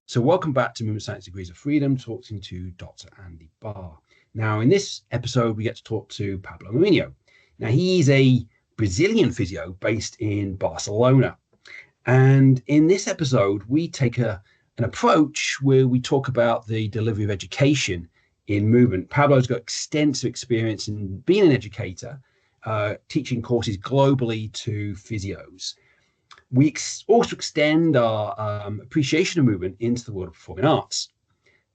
So welcome back to Movement Science Degrees of Freedom, talking to Dr. Andy Barr. Now, in this episode, we get to talk to Pablo Mourinho. Now, he's a Brazilian physio based in Barcelona. And in this episode, we take an approach where we talk about the delivery of education in movement. Pablo's got extensive experience in being an educator, teaching courses globally to physios. We also extend our appreciation of movement into the world of performing arts.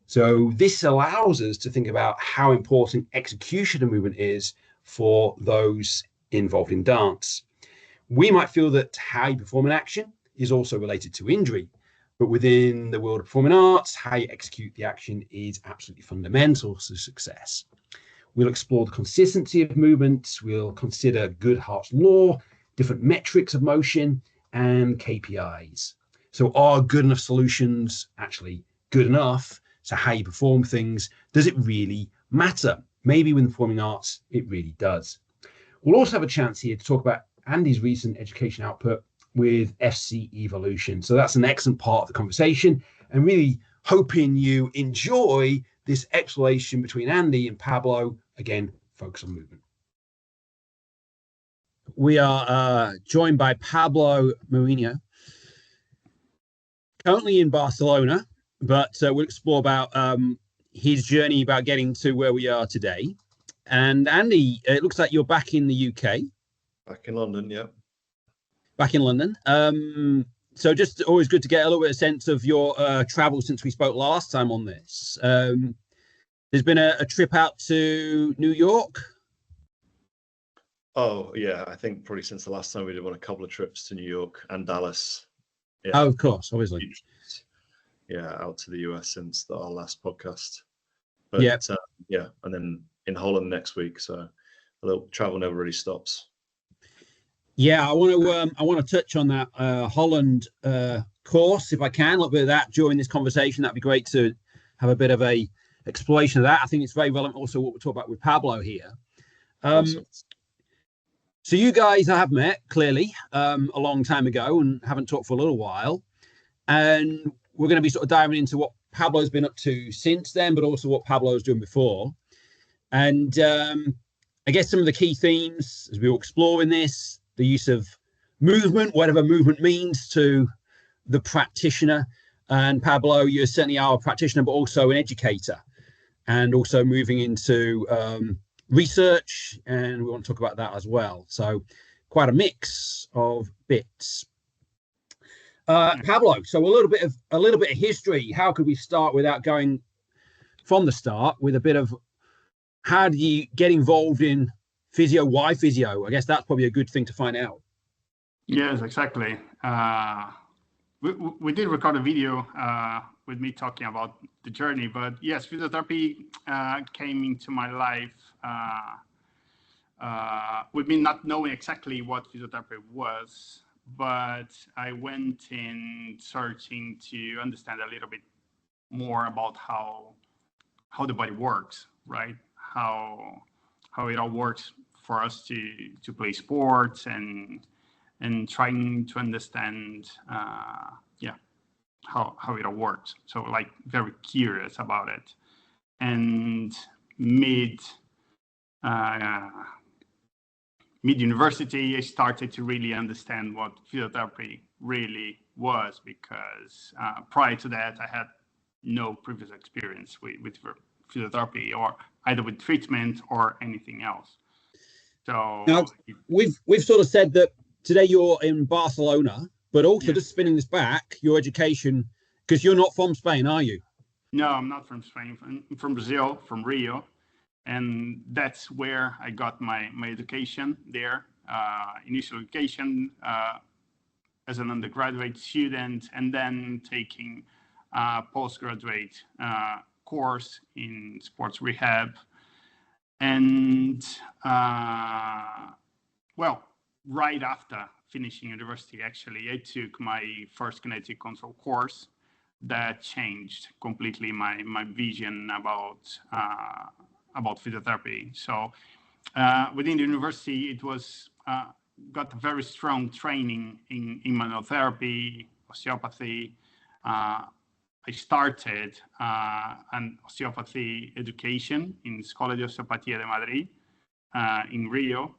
So this allows us to think about how important execution of movement is for those involved in dance. We might feel that how you perform an action is also related to injury, but within the world of performing arts, how you execute the action is absolutely fundamental to success. We'll explore the consistency of movements. We'll consider Goodhart's law, different metrics of motion, and KPIs. So are good enough solutions actually good enough? So how you perform things, does it really matter? Maybe with the performing arts, it really does. We'll also have a chance here to talk about Andy's recent education output with FC Evolution. So that's an excellent part of the conversation, and really hoping you enjoy this exploration between Andy and Pablo. Again, focus on movement. We are joined by Pablo Mourinho, currently in Barcelona, but we'll explore about his journey about getting to where we are today. And Andy, it looks like you're back in the UK. Back in London, yeah. Back in London. So just always good to get a little bit of sense of your travel since we spoke last time on this. There's been a trip out to New York. Oh, yeah. I think probably since the last time we did a couple of trips to New York and Dallas. Yeah. Oh, of course, obviously. Yeah, out to the US since our last podcast. But yeah, and then in Holland next week. So a little travel never really stops. Yeah, I want to touch on that Holland course if I can. A little bit of that during this conversation. That'd be great to have a bit of a exploration of that. I think it's very relevant also what we're talking about with Pablo here. Awesome. So you guys have met clearly a long time ago and haven't talked for a little while. And we're going to be sort of diving into what Pablo's been up to since then, but also what Pablo was doing before. And I guess some of the key themes as we will explore in this, the use of movement, whatever movement means to the practitioner. And Pablo, you certainly are a practitioner, but also an educator, and also moving into research, and we want to talk about that as well. So quite a mix of bits. Pablo, so a little bit of history. How could we start without going from the start with a bit of how do you get involved in physio? Why physio? I guess that's probably a good thing to find out. Yes, exactly. We did record a video with me talking about the journey, but yes, physiotherapy came into my life with me not knowing exactly what physiotherapy was, but I went in searching to understand a little bit more about how the body works, right? How it all works for us to play sports and trying to understand how it all works. So like very curious about it. And mid university, I started to really understand what physiotherapy really was, because prior to that, I had no previous experience with physiotherapy, or either with treatment or anything else. So now, we've sort of said that today you're in Barcelona, but also just spinning this back, your education, because you're not from Spain, are you? No, I'm not from Spain. I'm from Brazil, from Rio. And that's where I got my education there, initial education as an undergraduate student, and then taking a postgraduate course in sports rehab. And right after finishing university, actually, I took my first kinetic control course that changed completely my vision about physiotherapy. So within the university, it was got a very strong training in manual therapy, osteopathy, I started an osteopathy education in Escola de Osteopatía de Madrid in Rio.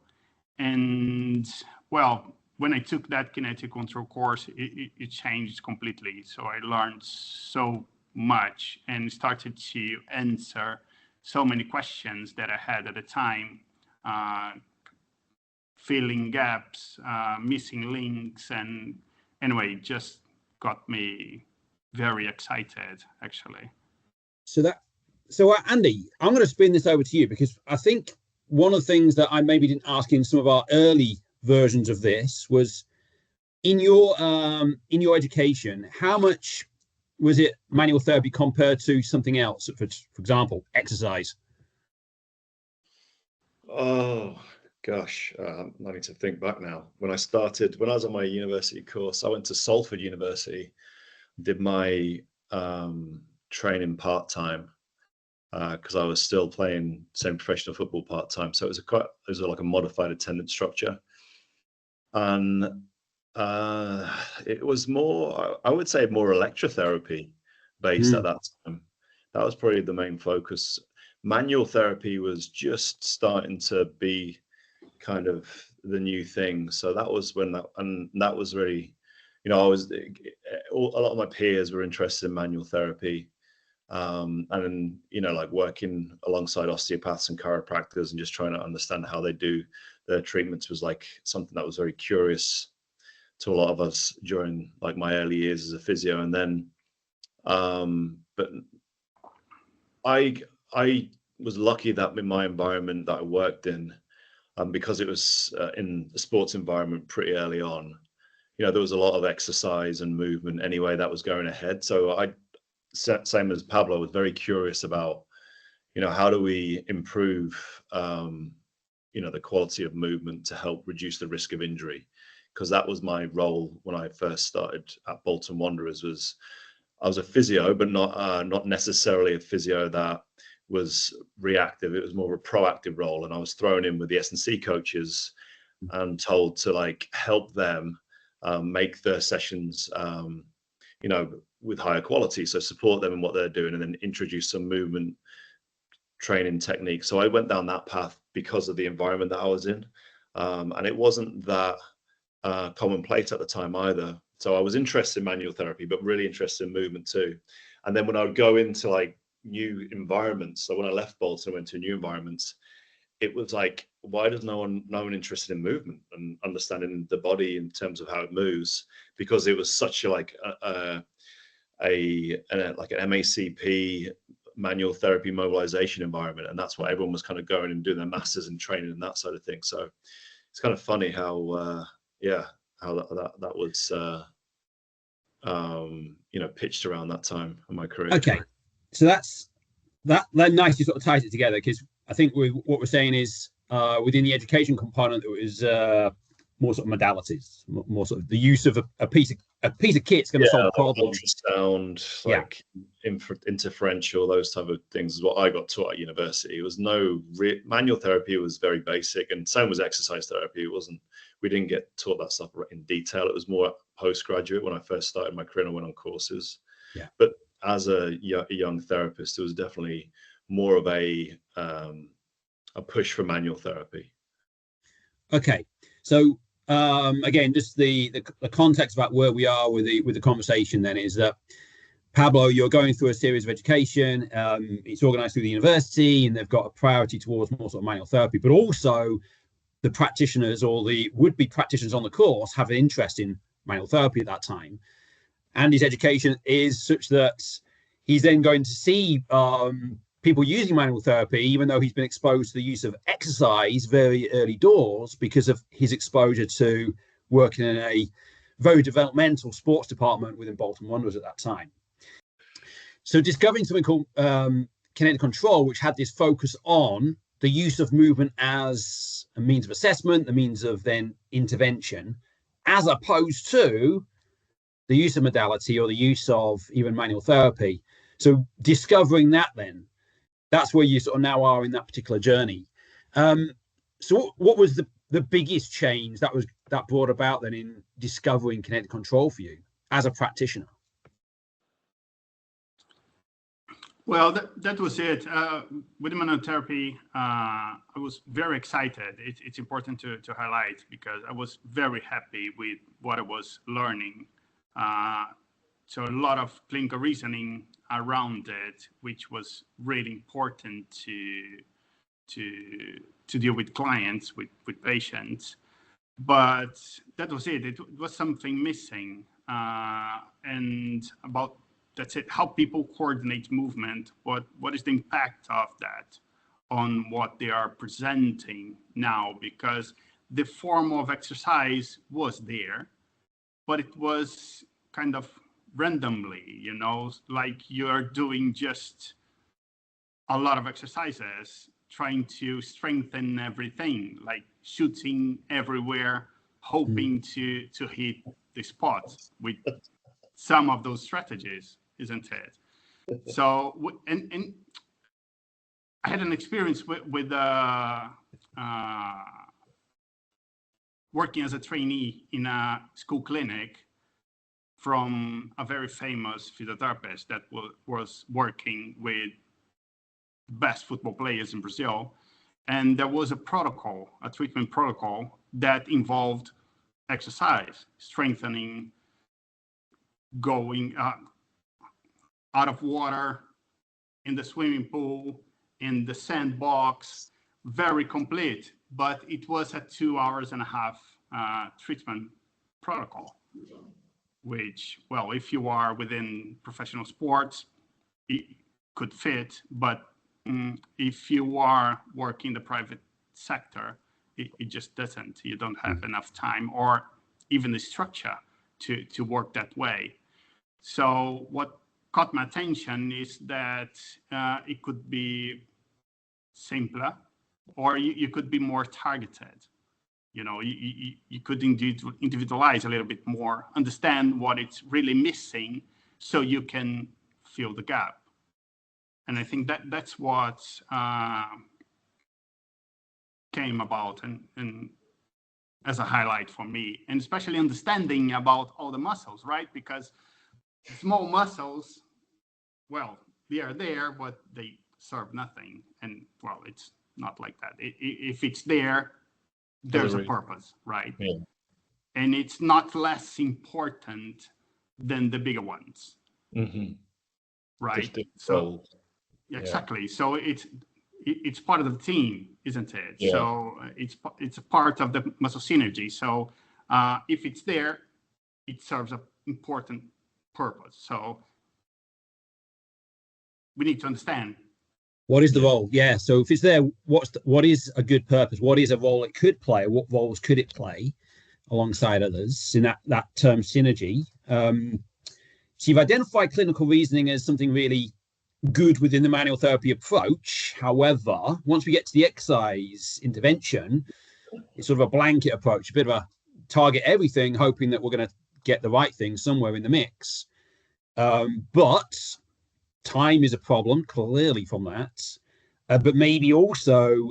And well, when I took that kinetic control course, it changed completely. So I learned so much and started to answer so many questions that I had at the time, filling gaps, missing links, and anyway, just got me very excited, actually. So Andy, I'm going to spin this over to you, because I think one of the things that I maybe didn't ask in some of our early versions of this was, in your education, how much was it manual therapy compared to something else? For example, exercise. Oh gosh, I need to think back now. When I was on my university course, I went to Salford University, did my training part-time because I was still playing semi-professional football part-time. So it was like a modified attendance structure. And it was more, I would say, more electrotherapy based at that time. That was probably the main focus. Manual therapy was just starting to be kind of the new thing. So that was when that was really, a lot of my peers were interested in manual therapy. And then, like working alongside osteopaths and chiropractors and just trying to understand how they do their treatments was like something that was very curious to a lot of us during like my early years as a physio. And then, but I was lucky that in my environment that I worked in, because it was in the sports environment pretty early on, there was a lot of exercise and movement anyway that was going ahead. So same as Pablo, was very curious about, how do we improve, the quality of movement to help reduce the risk of injury? Because that was my role when I first started at Bolton Wanderers. I was a physio, but not necessarily a physio that was reactive. It was more of a proactive role, and I was thrown in with the S&C coaches and told to like help them make their sessions, with higher quality. So support them in what they're doing, and then introduce some movement training techniques. So I went down that path because of the environment that I was in, and it wasn't that commonplace at the time either. So I was interested in manual therapy, but really interested in movement too. And then when I would go into like new environments, so when I left Bolton, I went to new environments, it was like, why does no one interested in movement and understanding the body in terms of how it moves? Because it was such a like an MACP manual therapy mobilization environment, and that's what everyone was kind of going and doing their masters and training and that side of things. So it's kind of funny how that was pitched around that time in my career. Okay, so that nicely sort of ties it together, because I think what we're saying is within the education component, it was more sort of modalities, more sort of the use of a piece of kit is going to solve a problem. Ultrasound, like interferential, those type of things is what I got taught at university. It was no manual therapy. It was very basic, and same was exercise therapy. We didn't get taught that stuff in detail. It was more postgraduate when I first started my career and I went on courses. Yeah. But as a young therapist, it was definitely more of a push for manual therapy. Okay, so again, just the context about where we are with the conversation then is that, Pablo, you're going through a series of education. It's organized through the university, and they've got a priority towards more sort of manual therapy, but also the practitioners or the would-be practitioners on the course have an interest in manual therapy at that time. And his education is such that he's then going to see people using manual therapy, even though he's been exposed to the use of exercise very early doors because of his exposure to working in a very developmental sports department within Bolton Wanderers at that time. So discovering something called kinetic control, which had this focus on the use of movement as a means of assessment, the means of then intervention, as opposed to the use of modality or the use of even manual therapy. So discovering that, then that's where you sort of now are in that particular journey. So what was the biggest change that brought about then in discovering kinetic control for you as a practitioner? Well, that was it. With manual therapy, I was very excited. It's important to highlight because I was very happy with what I was learning. So a lot of clinical reasoning around it, which was really important to deal with clients, with patients. But that was it. It was something missing. And about that's it. How people coordinate movement. What is the impact of that on what they are presenting now? Because the form of exercise was there, but it was kind of randomly, like you're doing just a lot of exercises, trying to strengthen everything, like shooting everywhere, hoping to hit the spot with some of those strategies, isn't it? So, and I had an experience with working as a trainee in a school clinic from a very famous physiotherapist that was working with best football players in Brazil. And there was a treatment protocol that involved exercise, strengthening, going out of water, in the swimming pool, in the sandbox, very complete. But it was a 2.5 hours treatment protocol, which, well, if you are within professional sports, it could fit. But if you are working in the private sector, it just doesn't. You don't have enough time or even the structure to work that way. So what caught my attention is that it could be simpler, or you could be more targeted. You could individualize a little bit more, understand what it's really missing, so you can fill the gap. And I think that's what came about and as a highlight for me, and especially understanding about all the muscles, right? Because small muscles, well, they are there, but they serve nothing. And well, it's not like that. If it's there, there's a purpose, right? Yeah. And it's not less important than the bigger ones, right? So exactly. So it's part of the team, isn't it? Yeah. So it's a part of the muscle synergy. So if it's there, it serves an important purpose. So we need to understand what is the role. Yeah, so if it's there, what is a good purpose? What is a role it could play? What roles could it play alongside others in that term synergy? So you've identified clinical reasoning as something really good within the manual therapy approach. However, once we get to the exercise intervention, it's sort of a blanket approach, a bit of a target everything, hoping that we're going to get the right thing somewhere in the mix. But time is a problem, clearly, from that. But maybe also,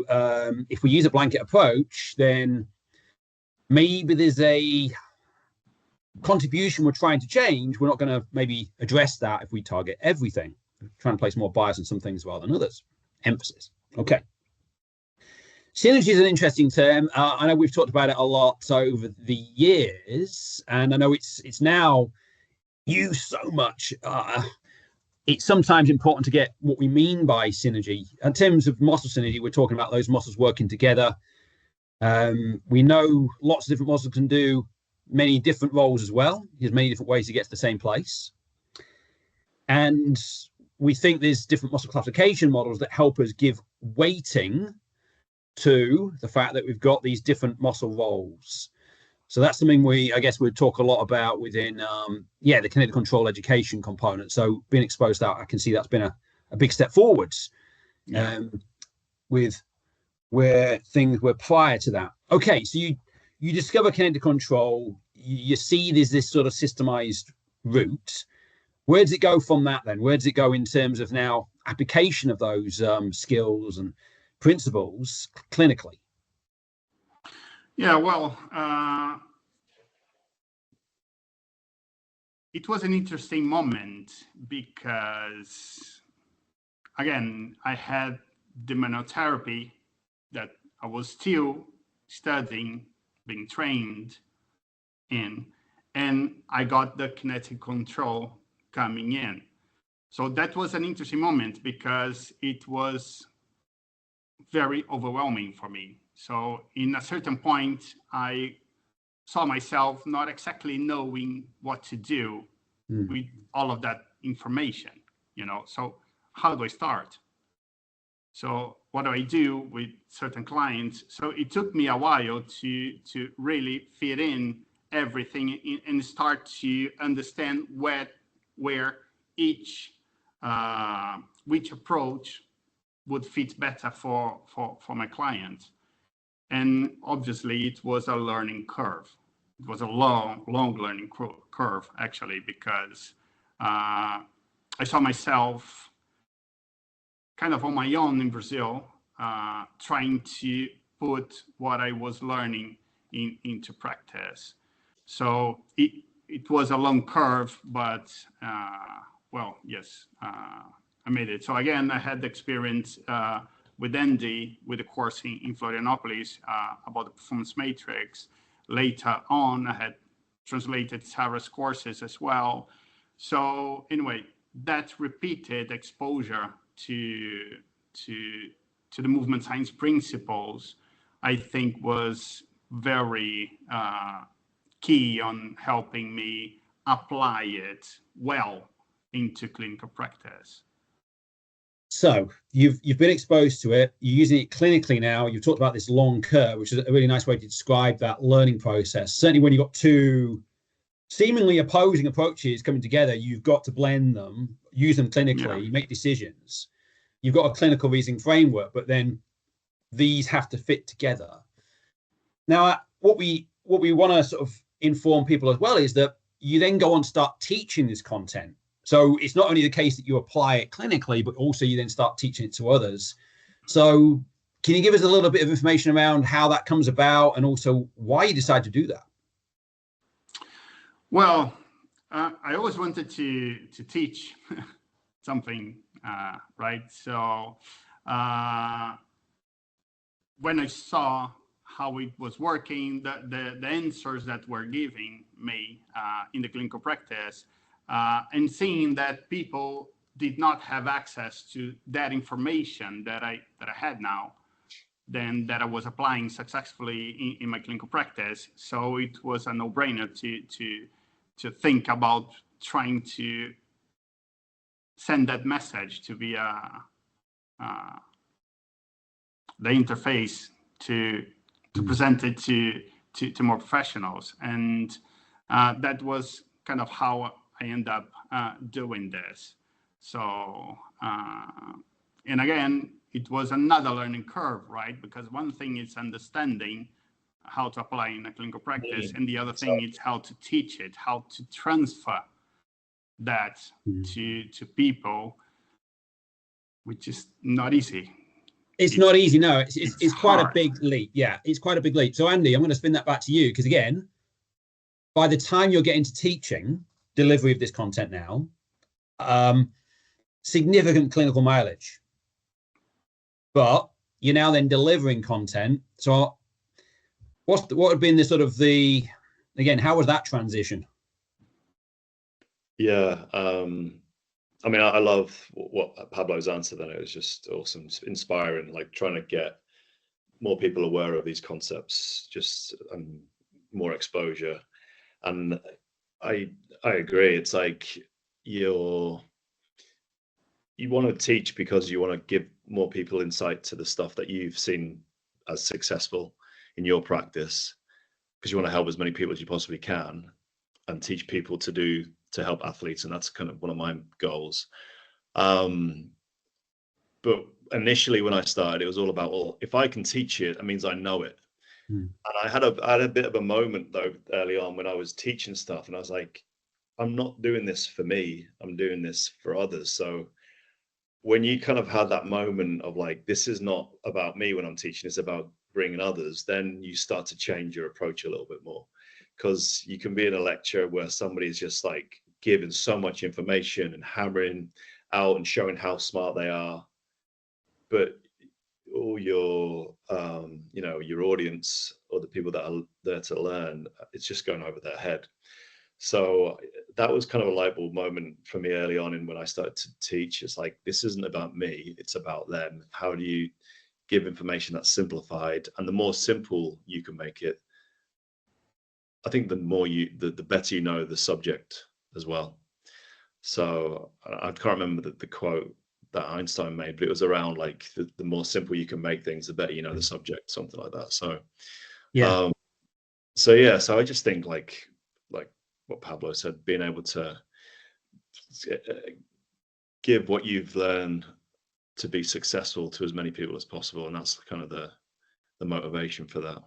if we use a blanket approach, then maybe there's a contribution we're trying to change. We're not going to maybe address that if we target everything. We're trying to place more bias on some things rather than others. Emphasis. Okay. Synergy is an interesting term. I know we've talked about it a lot over the years, and I know it's now used so much. It's sometimes important to get what we mean by synergy. In terms of muscle synergy, we're talking about those muscles working together. We know lots of different muscles can do many different roles as well. There's many different ways to get to the same place. And we think there's different muscle classification models that help us give weighting to the fact that we've got these different muscle roles. So that's something I guess we'd talk a lot about within, the kinetic control education component. So being exposed to that, I can see that's been a big step forwards with where things were prior to that. Okay, so you discover kinetic control, you see there's this sort of systemized route. Where does it go from that then? Where does it go in terms of now application of those skills and principles clinically? Yeah, well, it was an interesting moment because again, I had the manual therapy that I was still studying, being trained in, and I got the kinetic control coming in. So that was an interesting moment because it was very overwhelming for me. So in a certain point, I saw myself not exactly knowing what to do with all of that information, So how do I start? So what do I do with certain clients? So it took me a while to really fit in everything and start to understand where each which approach would fit better for my client. And obviously it was a learning curve. It was a long learning curve, actually, because I saw myself kind of on my own in Brazil, trying to put what I was learning into practice. So it was a long curve, but well, yes, I made it. So again, I had the experience with Andy, with a course in Florianopolis about the performance matrix. Later on, I had translated Sarah's courses as well. So anyway, that repeated exposure to the movement science principles, I think, was very key on helping me apply it well into clinical practice. So you've been exposed to it, you're using it clinically now. You've talked about this long curve, which is a really nice way to describe that learning process. Certainly when you've got two seemingly opposing approaches coming together, you've got to blend them, use them clinically, make decisions. You've got a clinical reasoning framework, but then these have to fit together. Now, what we want to sort of inform people as well is that you then go on to start teaching this content. So it's not only the case that you apply it clinically, but also you then start teaching it to others. So can you give us a little bit of information around how that comes about and also why you decide to do that? Well, I always wanted to teach something, right? So when I saw how it was working, the answers that were giving me in the clinical practice, and seeing that people did not have access to that information that I had now, then that I was applying successfully in my clinical practice. So it was a no-brainer to think about trying to send that message to be the interface to present it to more professionals. And that was kind of how I end up doing this. So, and again, it was another learning curve, right? Because one thing is understanding how to apply in a clinical practice, and the other thing is how to teach it, how to transfer that to people, which is not easy. It's not easy, no. It's quite a big leap. Yeah, it's quite a big leap. So Andy, I'm going to spin that back to you, because again, by the time you're getting to teaching delivery of this content now, significant clinical mileage, but you're now then delivering content. So what have been the sort of again, how was that transition? Yeah, I mean, I love what Pablo's answer then. It was just awesome, inspiring, like trying to get more people aware of these concepts, just more exposure. And I agree. It's like you want to teach because you want to give more people insight to the stuff that you've seen as successful in your practice, because you want to help as many people as you possibly can and teach people to help athletes. And that's kind of one of my goals. But initially when I started, it was all about, well, if I can teach it, that means I know it. And I had a bit of a moment though early on when I was teaching stuff, and I was like, I'm not doing this for me, I'm doing this for others. So when you kind of had that moment of like, this is not about me when I'm teaching, it's about bringing others, then you start to change your approach a little bit more. Because you can be in a lecture where somebody's just like giving so much information and hammering out and showing how smart they are, but all your your audience or the people that are there to learn, it's just going over their head. So that was kind of a light bulb moment for me early on in when I started to teach. It's like, this isn't about me, it's about them. How do you give information that's simplified? And the more simple you can make it, I think the better you know the subject as well. So I can't remember the quote that Einstein made, but it was around like the more simple you can make things, the better you know the subject, something like that. So Yeah. So I just think like what Pablo said, being able to give what you've learned to be successful to as many people as possible, and that's kind of the motivation for that.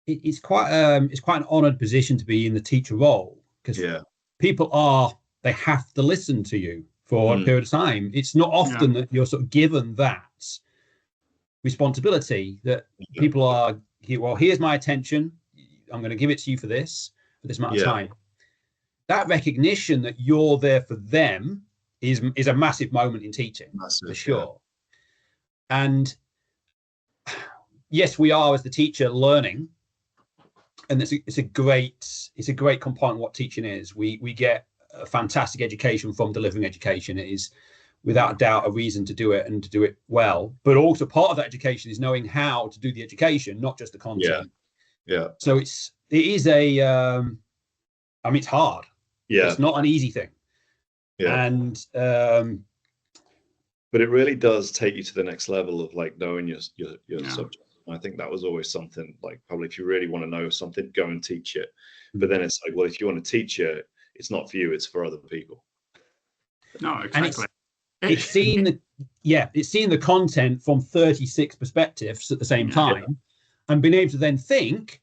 It's quite an honored position to be in the teacher role, because they have to listen to you for a period of time. It's not often that you're sort of given that responsibility, that people are, well, here's my attention, I'm going to give it to you for this amount of time. That recognition that you're there for them is a massive moment in teaching, for sure. And yes, we are, as the teacher, learning, and it's a great component of what teaching is. We get a fantastic education from delivering education. It is without a doubt a reason to do it, and to do it well. But also part of that education is knowing how to do the education, not just the content. So it is it's hard. It's not an easy thing. And but it really does take you to the next level of like knowing your subject. And I think that was always something, like, probably if you really want to know something, go and teach it. But then it's like, well, if you want to teach it, it's not for you, it's for other people. No, exactly. And it's seeing the content from 36 perspectives at the same time, and being able to then think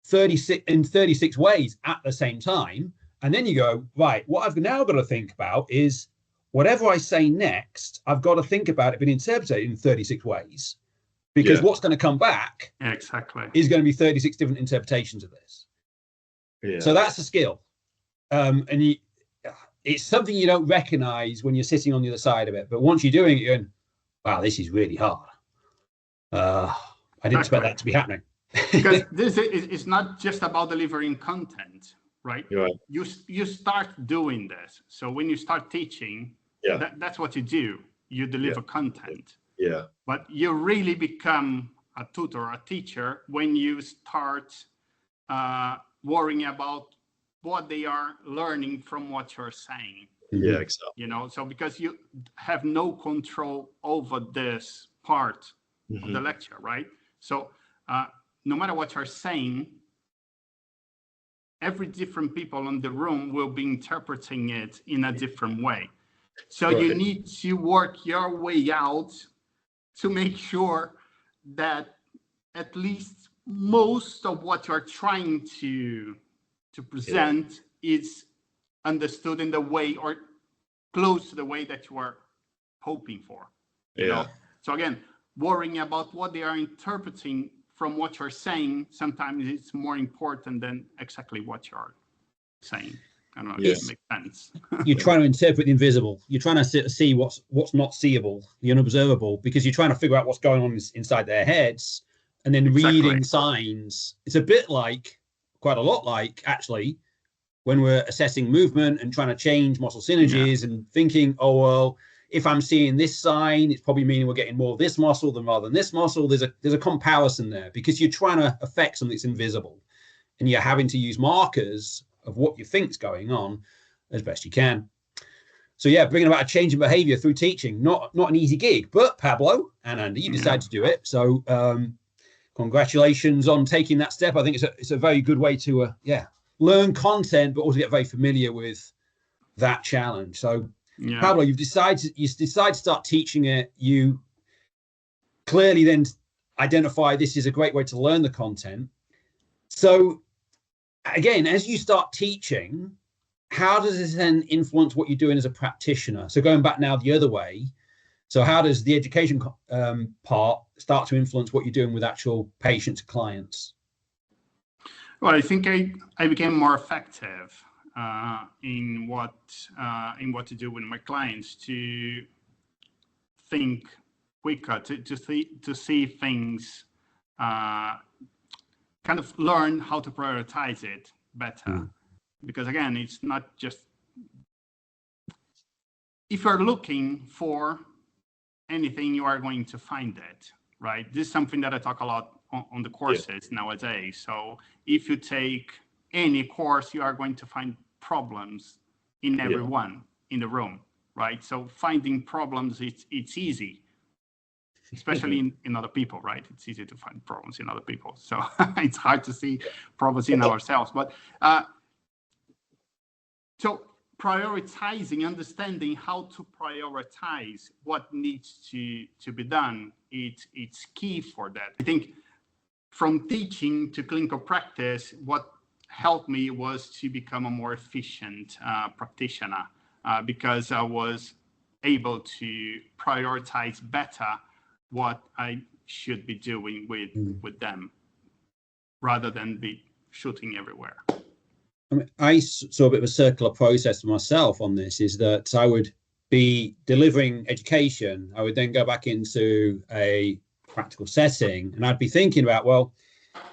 36 ways at the same time. And then you go, right, what I've now got to think about is whatever I say next, I've got to think about it being interpreted in 36 ways, because what's going to come back is going to be 36 different interpretations of this. So that's a skill. And it's something you don't recognize when you're sitting on the other side of it. But once you're doing it, you're going, wow, this is really hard. I didn't expect that to be happening. Because this is not just about delivering content, right? You start doing this. So when you start teaching, that's what you do. You deliver content. But you really become a tutor, a teacher, when you start worrying about what they are learning from what you're saying. Exactly. So because you have no control over this part of the lecture, right? So no matter what you're saying, every different people in the room will be interpreting it in a different way. So you need to work your way out to make sure that at least most of what you're trying to present is understood in the way, or close to the way, that you are hoping for. You know? So again, worrying about what they are interpreting from what you're saying, sometimes it's more important than exactly what you're saying. I don't know if it makes sense. You're trying to interpret the invisible. You're trying to see what's not seeable, the unobservable, because you're trying to figure out what's going on inside their heads, and then reading signs. It's a bit like, quite a lot like, actually, when we're assessing movement and trying to change muscle synergies and thinking, oh, well, if I'm seeing this sign, it's probably meaning we're getting more of this muscle rather than this muscle. There's a comparison there, because you're trying to affect something that's invisible, and you're having to use markers of what you think's going on as best you can. So bringing about a change in behavior through teaching, not an easy gig, but Pablo and Andy, you decided to do it. So congratulations on taking that step. I think it's a very good way to learn content, but also get very familiar with that challenge. So Pablo, you decide to start teaching it. You clearly then identify this is a great way to learn the content. So again, as you start teaching, how does this then influence what you're doing as a practitioner? So going back now the other way, so how does the education part start to influence what you're doing with actual patients and clients? Well, I think I became more effective in what to do with my clients, to think quicker to see things, kind of learn how to prioritize it better. Because again, it's not just, if you're looking for anything, you are going to find it, right? This is something that I talk a lot on the courses nowadays. So if you take any course, you are going to find problems in everyone in the room, right? So finding problems, it's easy, especially in other people, right? It's easy to find problems in other people. So it's hard to see problems in ourselves. But so prioritizing, understanding how to prioritize what needs to be done, it's key for that. I think from teaching to clinical practice, what helped me was to become a more efficient practitioner, because I was able to prioritize better what I should be doing with them, rather than be shooting everywhere. I mean, I saw a bit of a circular process for myself on this, is that I would be delivering education. I would then go back into a practical setting, and I'd be thinking about, well,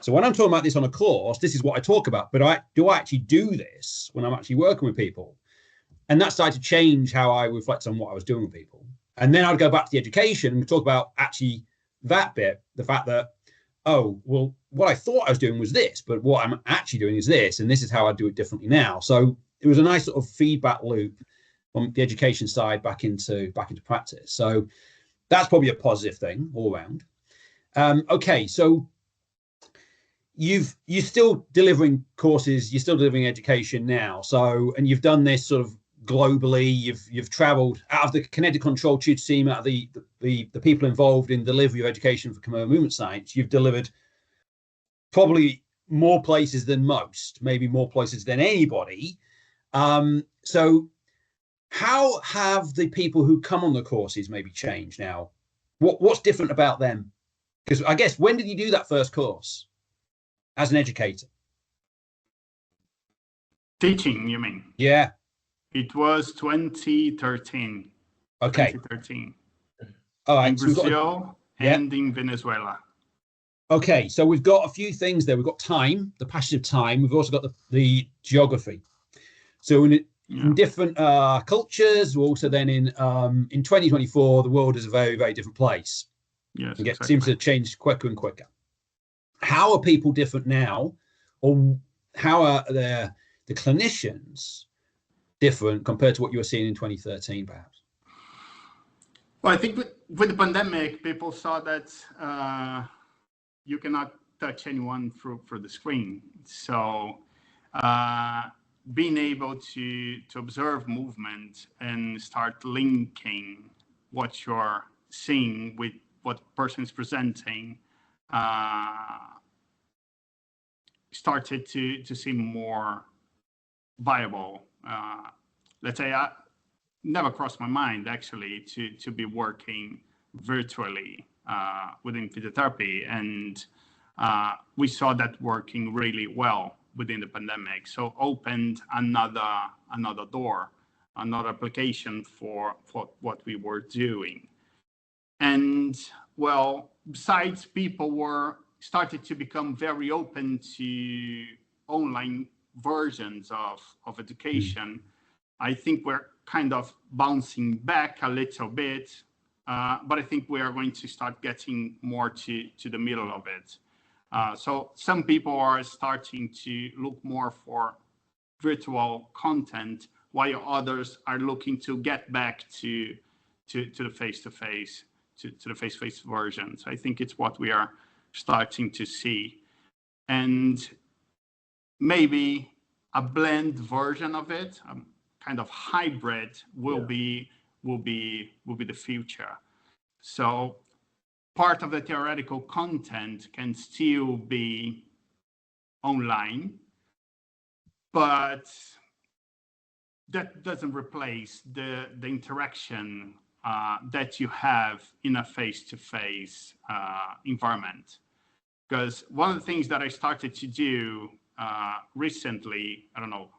so when I'm talking about this on a course, this is what I talk about, but do I actually do this when I'm actually working with people? And that started to change how I reflect on what I was doing with people. And then I'd go back to the education and talk about actually that bit, the fact that, oh, well, what I thought I was doing was this, but what I'm actually doing is this, and this is how I do it differently now. So it was a nice sort of feedback loop from the education side back into practice. So that's probably a positive thing all around. Okay, so you're still delivering courses, you're still delivering education now. So, and you've done this sort of globally. You've traveled out of the kinetic control tutor team, out of the people involved in delivery of education for commercial movement science. You've delivered probably more places than most, maybe more places than anybody. So how have the people who come on the courses maybe changed now? What's different about them? Because I guess, when did you do that first course as an educator? Teaching, you mean? Yeah. It was 2013. Okay. 2013. All right. In Brazil and in Venezuela. Okay, so we've got a few things there. We've got time, the passage of time. We've also got the geography. So in different cultures, we're also then in 2024, the world is a very, very different place. Yes, it exactly. seems to change quicker and quicker. How are people different now, or how are the clinicians different compared to what you were seeing in 2013, perhaps? Well, I think with the pandemic, people saw that you cannot touch anyone through the screen. So being able to observe movement and start linking what you're seeing with what the person is presenting started to seem more viable. Let's say I never crossed my mind actually to be working virtually within physiotherapy, and we saw that working really well within the pandemic. So opened another door, another application for what we were doing. And well, besides, people started to become very open to online versions of education. I think we're kind of bouncing back a little bit, but I think we are going to start getting more to the middle of it. So some people are starting to look more for virtual content, while others are looking to get back to the face-to-face, to the face-to-face version. So I think it's what we are starting to see. And maybe a blend version of it, kind of hybrid, will be the future. So part of the theoretical content can still be online, but that doesn't replace the interaction that you have in a face-to-face environment. Because one of the things that I started to do recently, I don't know,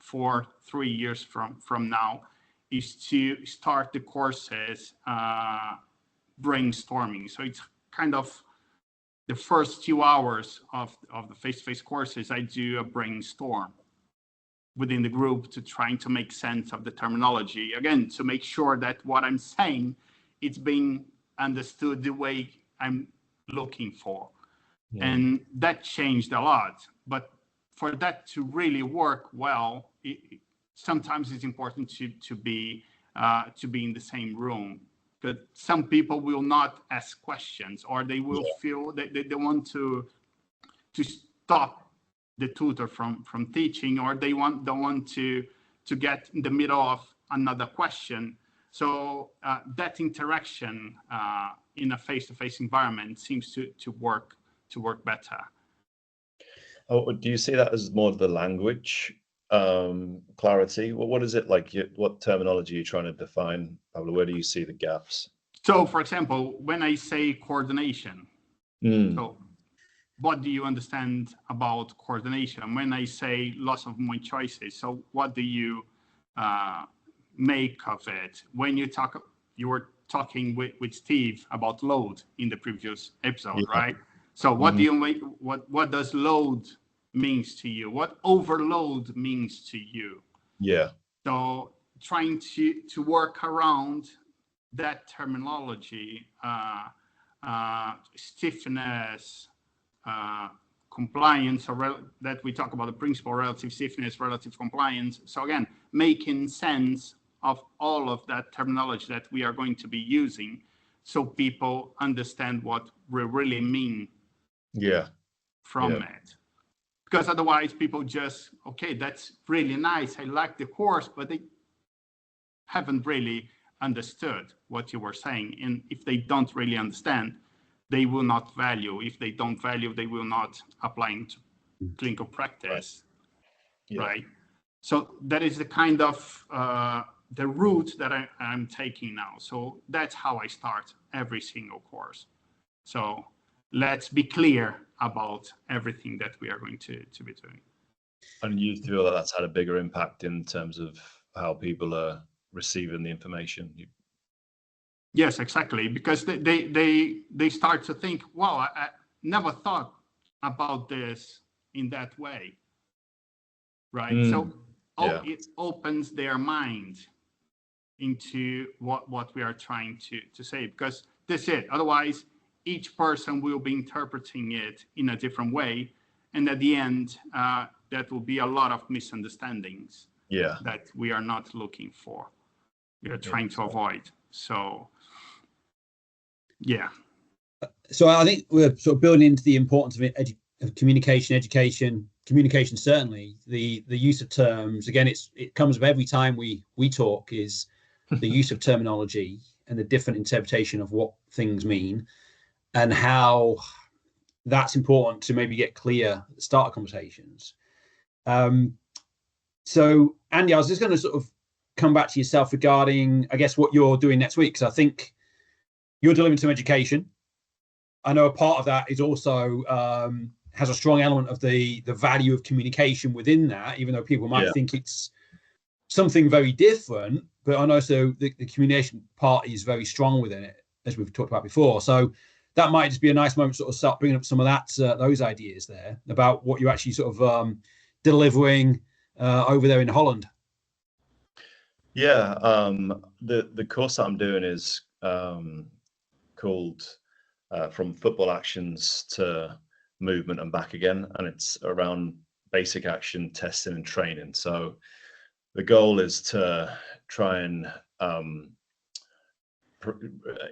3 years from now, is to start the courses brainstorming. So it's kind of the first 2 hours of the face-to-face courses, I do a brainstorm within the group to trying to make sense of the terminology. Again, to make sure that what I'm saying, it's being understood the way I'm looking for. And that changed a lot. But for that to really work well, sometimes it's important to be in the same room. But some people will not ask questions, or they will feel that they want to stop the tutor from teaching, or they don't want to get in the middle of another question. So that interaction in a face-to-face environment seems to work better. Oh, do you see that as more of the language clarity? What is it like? What terminology are you trying to define, Pablo? Where do you see the gaps? So, for example, when I say coordination, so what do you understand about coordination? When I say loss of movement choices, so what do you make of it? When you were talking with Steve about load in the previous episode, right? So what do you make? What does load means to you? What overload means to you? Yeah. So trying to work around that terminology, stiffness, compliance, or that we talk about the principle relative stiffness, relative compliance. So again, making sense of all of that terminology that we are going to be using, so people understand what we really mean from it. Because otherwise people just, okay, that's really nice, I like the course, but they haven't really understood what you were saying. And if they don't really understand, they will not value. If they don't value, they will not apply into clinical practice, right? So that is the kind of the route that I'm taking now. So that's how I start every single course. So let's be clear about everything that we are going to be doing. And you feel that that's had a bigger impact in terms of how people are receiving the information? Yes, exactly. Because they start to think, wow, I never thought about this in that way, right? So it opens their mind into what we are trying to say, because that's it. Otherwise, each person will be interpreting it in a different way. And at the end, that will be a lot of misunderstandings that we are not looking for. We are trying to avoid. So, So I think we're sort of building into the importance of communication, education, communication. Certainly, the use of terms. Again, it comes with every time we talk, is the use of terminology and the different interpretation of what things mean, and how that's important to maybe get clear at the start of conversations. So, Andy, I was just going to sort of come back to yourself regarding, I guess, what you're doing next week, because I think you're delivering some education. I know a part of that is also has a strong element of the value of communication within that, even though people might think it's something very different. But I know the communication part is very strong within it, as we've talked about before. So that might just be a nice moment to sort of start bringing up some of those ideas there about what you're actually sort of delivering over there in Holland. Yeah, the course that I'm doing is called From Football Actions to Movement and Back Again, and it's around basic action testing and training. So the goal is to try and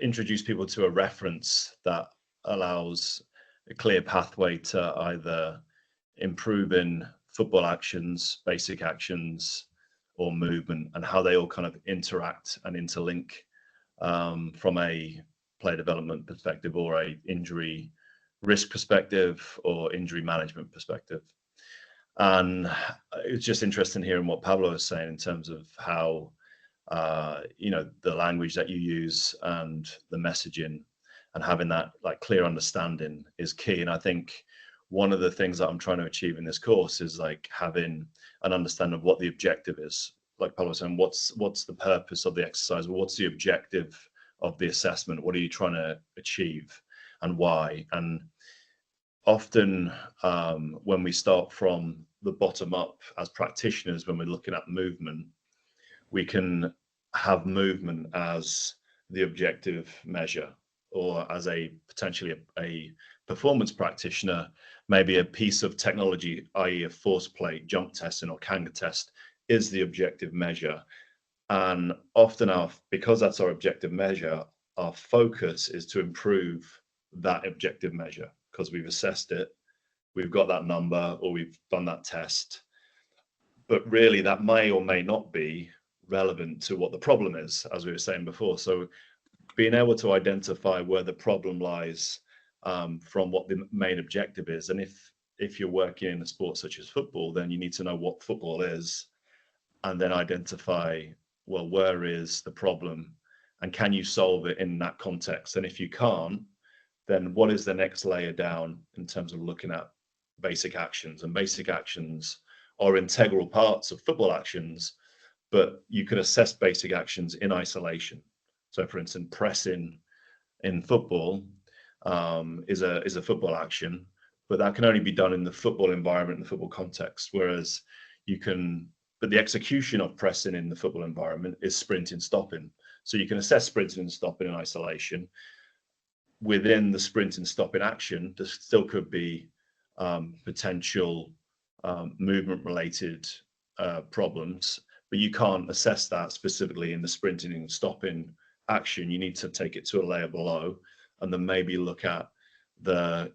introduce people to a reference that allows a clear pathway to either improving football actions, basic actions, or movement, and how they all kind of interact and interlink from a player development perspective, or a injury risk perspective, or injury management perspective. And it's just interesting hearing what Pablo was saying in terms of how the language that you use and the messaging, and having that like clear understanding is key. And I think one of the things that I'm trying to achieve in this course is like having an understanding of what the objective is. Like Pablo was saying, what's the purpose of the exercise? What's the objective of the assessment. What are you trying to achieve and why? And often when we start from the bottom up as practitioners, when we're looking at movement, we can have movement as the objective measure, or as a potentially a performance practitioner, maybe a piece of technology, i.e. a force plate, jump testing or Kanga test, is the objective measure. And often because that's our objective measure, our focus is to improve that objective measure because we've assessed it, we've got that number, or we've done that test. But really that may or may not be relevant to what the problem is, as we were saying before. So being able to identify where the problem lies from what the main objective is. And if you're working in a sport such as football, then you need to know what football is and then identify, well, where is the problem and can you solve it in that context? And if you can't, then what is the next layer down in terms of looking at basic actions? And basic actions are integral parts of football actions, but you can assess basic actions in isolation. So for instance, pressing in football is a football action, but that can only be done in the football environment, in the football context, whereas but the execution of pressing in the football environment is sprinting, stopping. So you can assess sprinting and stopping in isolation. Within the sprint and stopping action, there still could be potential movement related problems, but you can't assess that specifically in the sprinting and stopping action. You need to take it to a layer below and then maybe look at the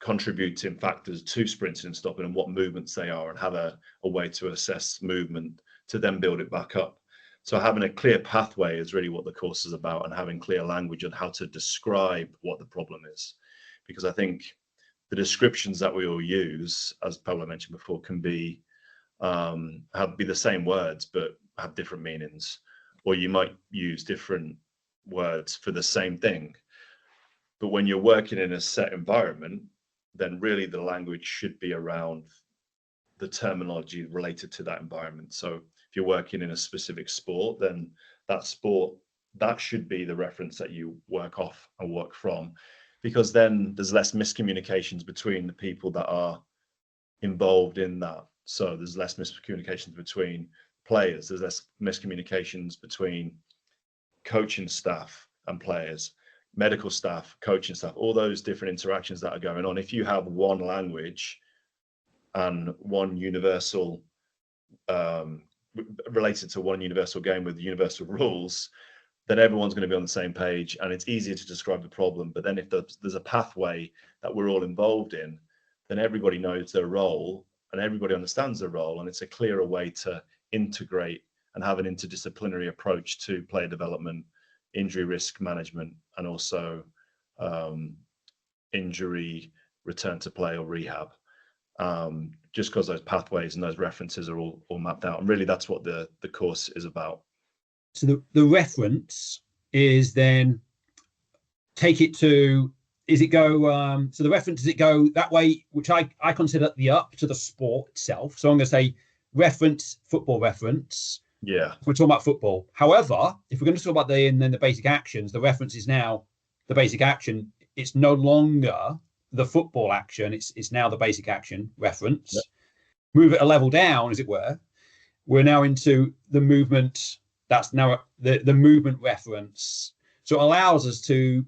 contributing factors to sprinting and stopping and what movements they are, and have a way to assess movement to then build it back up. So having a clear pathway is really what the course is about, and having clear language on how to describe what the problem is. Because I think the descriptions that we all use, as Pablo mentioned before, can be be the same words but have different meanings, or you might use different words for the same thing. But when you're working in a set environment, then really the language should be around the terminology related to that environment. So if you're working in a specific sport, then that should be the reference that you work off and work from, because then there's less miscommunications between the people that are involved in that. So there's less miscommunications between players, there's less miscommunications between coaching staff and players, medical staff, coaching staff, all those different interactions that are going on. If you have one language and one universal related to one universal game with universal rules, then everyone's going to be on the same page and it's easier to describe the problem. But then if there's a pathway that we're all involved in, then everybody knows their role and everybody understands their role, and it's a clearer way to integrate and have an interdisciplinary approach to player development, injury risk management, and also injury return to play or rehab. Just because those pathways and those references are all mapped out. And really that's what the course is about. So the reference is then take it to, is it go, so the reference, does it go that way, which I consider the up to the sport itself. So I'm going to say reference, football reference. Yeah. We're talking about football. However, if we're going to talk about the basic actions, the reference is now the basic action. It's no longer the football action. It's now the basic action reference. Yep. Move it a level down, as it were. We're now into the movement. That's now the movement reference. So it allows us to,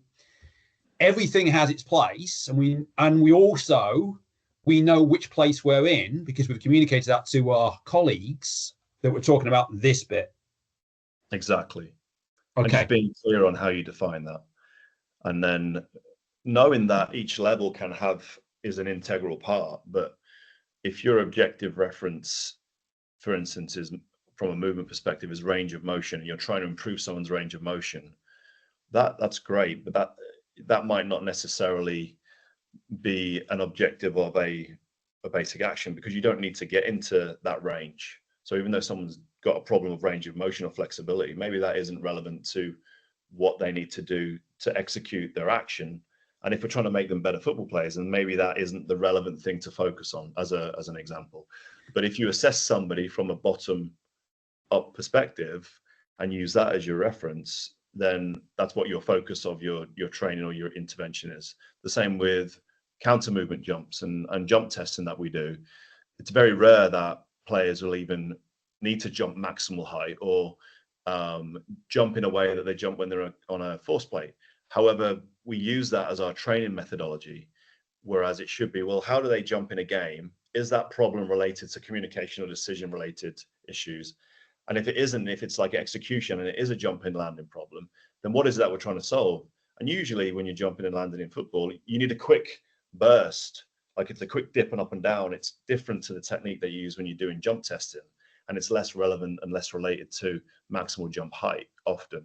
everything has its place, and we also know which place we're in because we've communicated that to our colleagues that we're talking about this bit. Exactly. Okay. And just being clear on how you define that. And then knowing that each level is an integral part. But if your objective reference, for instance, is from a movement perspective is range of motion, and you're trying to improve someone's range of motion, that's great, but that might not necessarily be an objective of a basic action, because you don't need to get into that range. So even though someone's got a problem of range of motion or flexibility, maybe that isn't relevant to what they need to do to execute their action. And if we're trying to make them better football players, then maybe that isn't the relevant thing to focus on as an example. But if you assess somebody from a bottom up perspective and use that as your reference, then that's what your focus of your training or your intervention is. The same with counter movement jumps and jump testing that we do. It's very rare that players will even need to jump maximal height or jump in a way that they jump when they're on a force plate. However, we use that as our training methodology, whereas it should be, well, how do they jump in a game? Is that problem related to communication or decision related issues? And if it isn't, if it's like execution and it is a jumping landing problem, then what is that we're trying to solve? And usually when you're jumping and landing in football, you need a quick burst. Like it's a quick dip and up and down. It's different to the technique they use when you're doing jump testing, and it's less relevant and less related to maximal jump height often.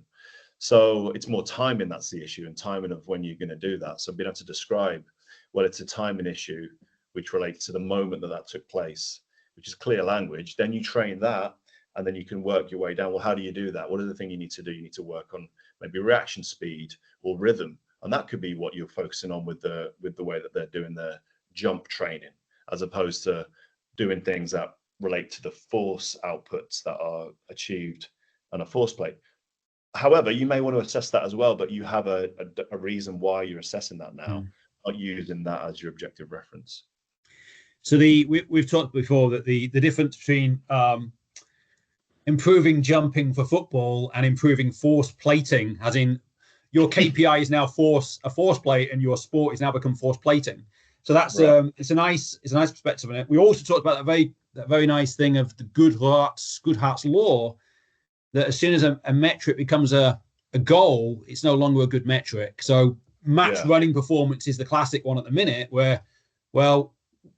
So it's more timing that's the issue, and timing of when you're going to do that. So being able to describe, well, it's a timing issue which relates to the moment that took place, which is clear language. Then you train that, and then you can work your way down. Well, how do you do that? What are the things you need to do? You need to work on maybe reaction speed or rhythm, and that could be what you're focusing on with the way that they're doing their jump training, as opposed to doing things that relate to the force outputs that are achieved on a force plate. However, you may want to assess that as well, but you have a reason why you're assessing that now, not using that as your objective reference. So we've talked before that the difference between improving jumping for football and improving force plating, as in your KPI is now a force plate, and your sport is now become force plating. So that's right. It's a nice perspective on it. We also talked about that very nice thing of the Goodhart's law, that as soon as a metric becomes a goal, it's no longer a good metric. So running performance is the classic one at the minute, where, well,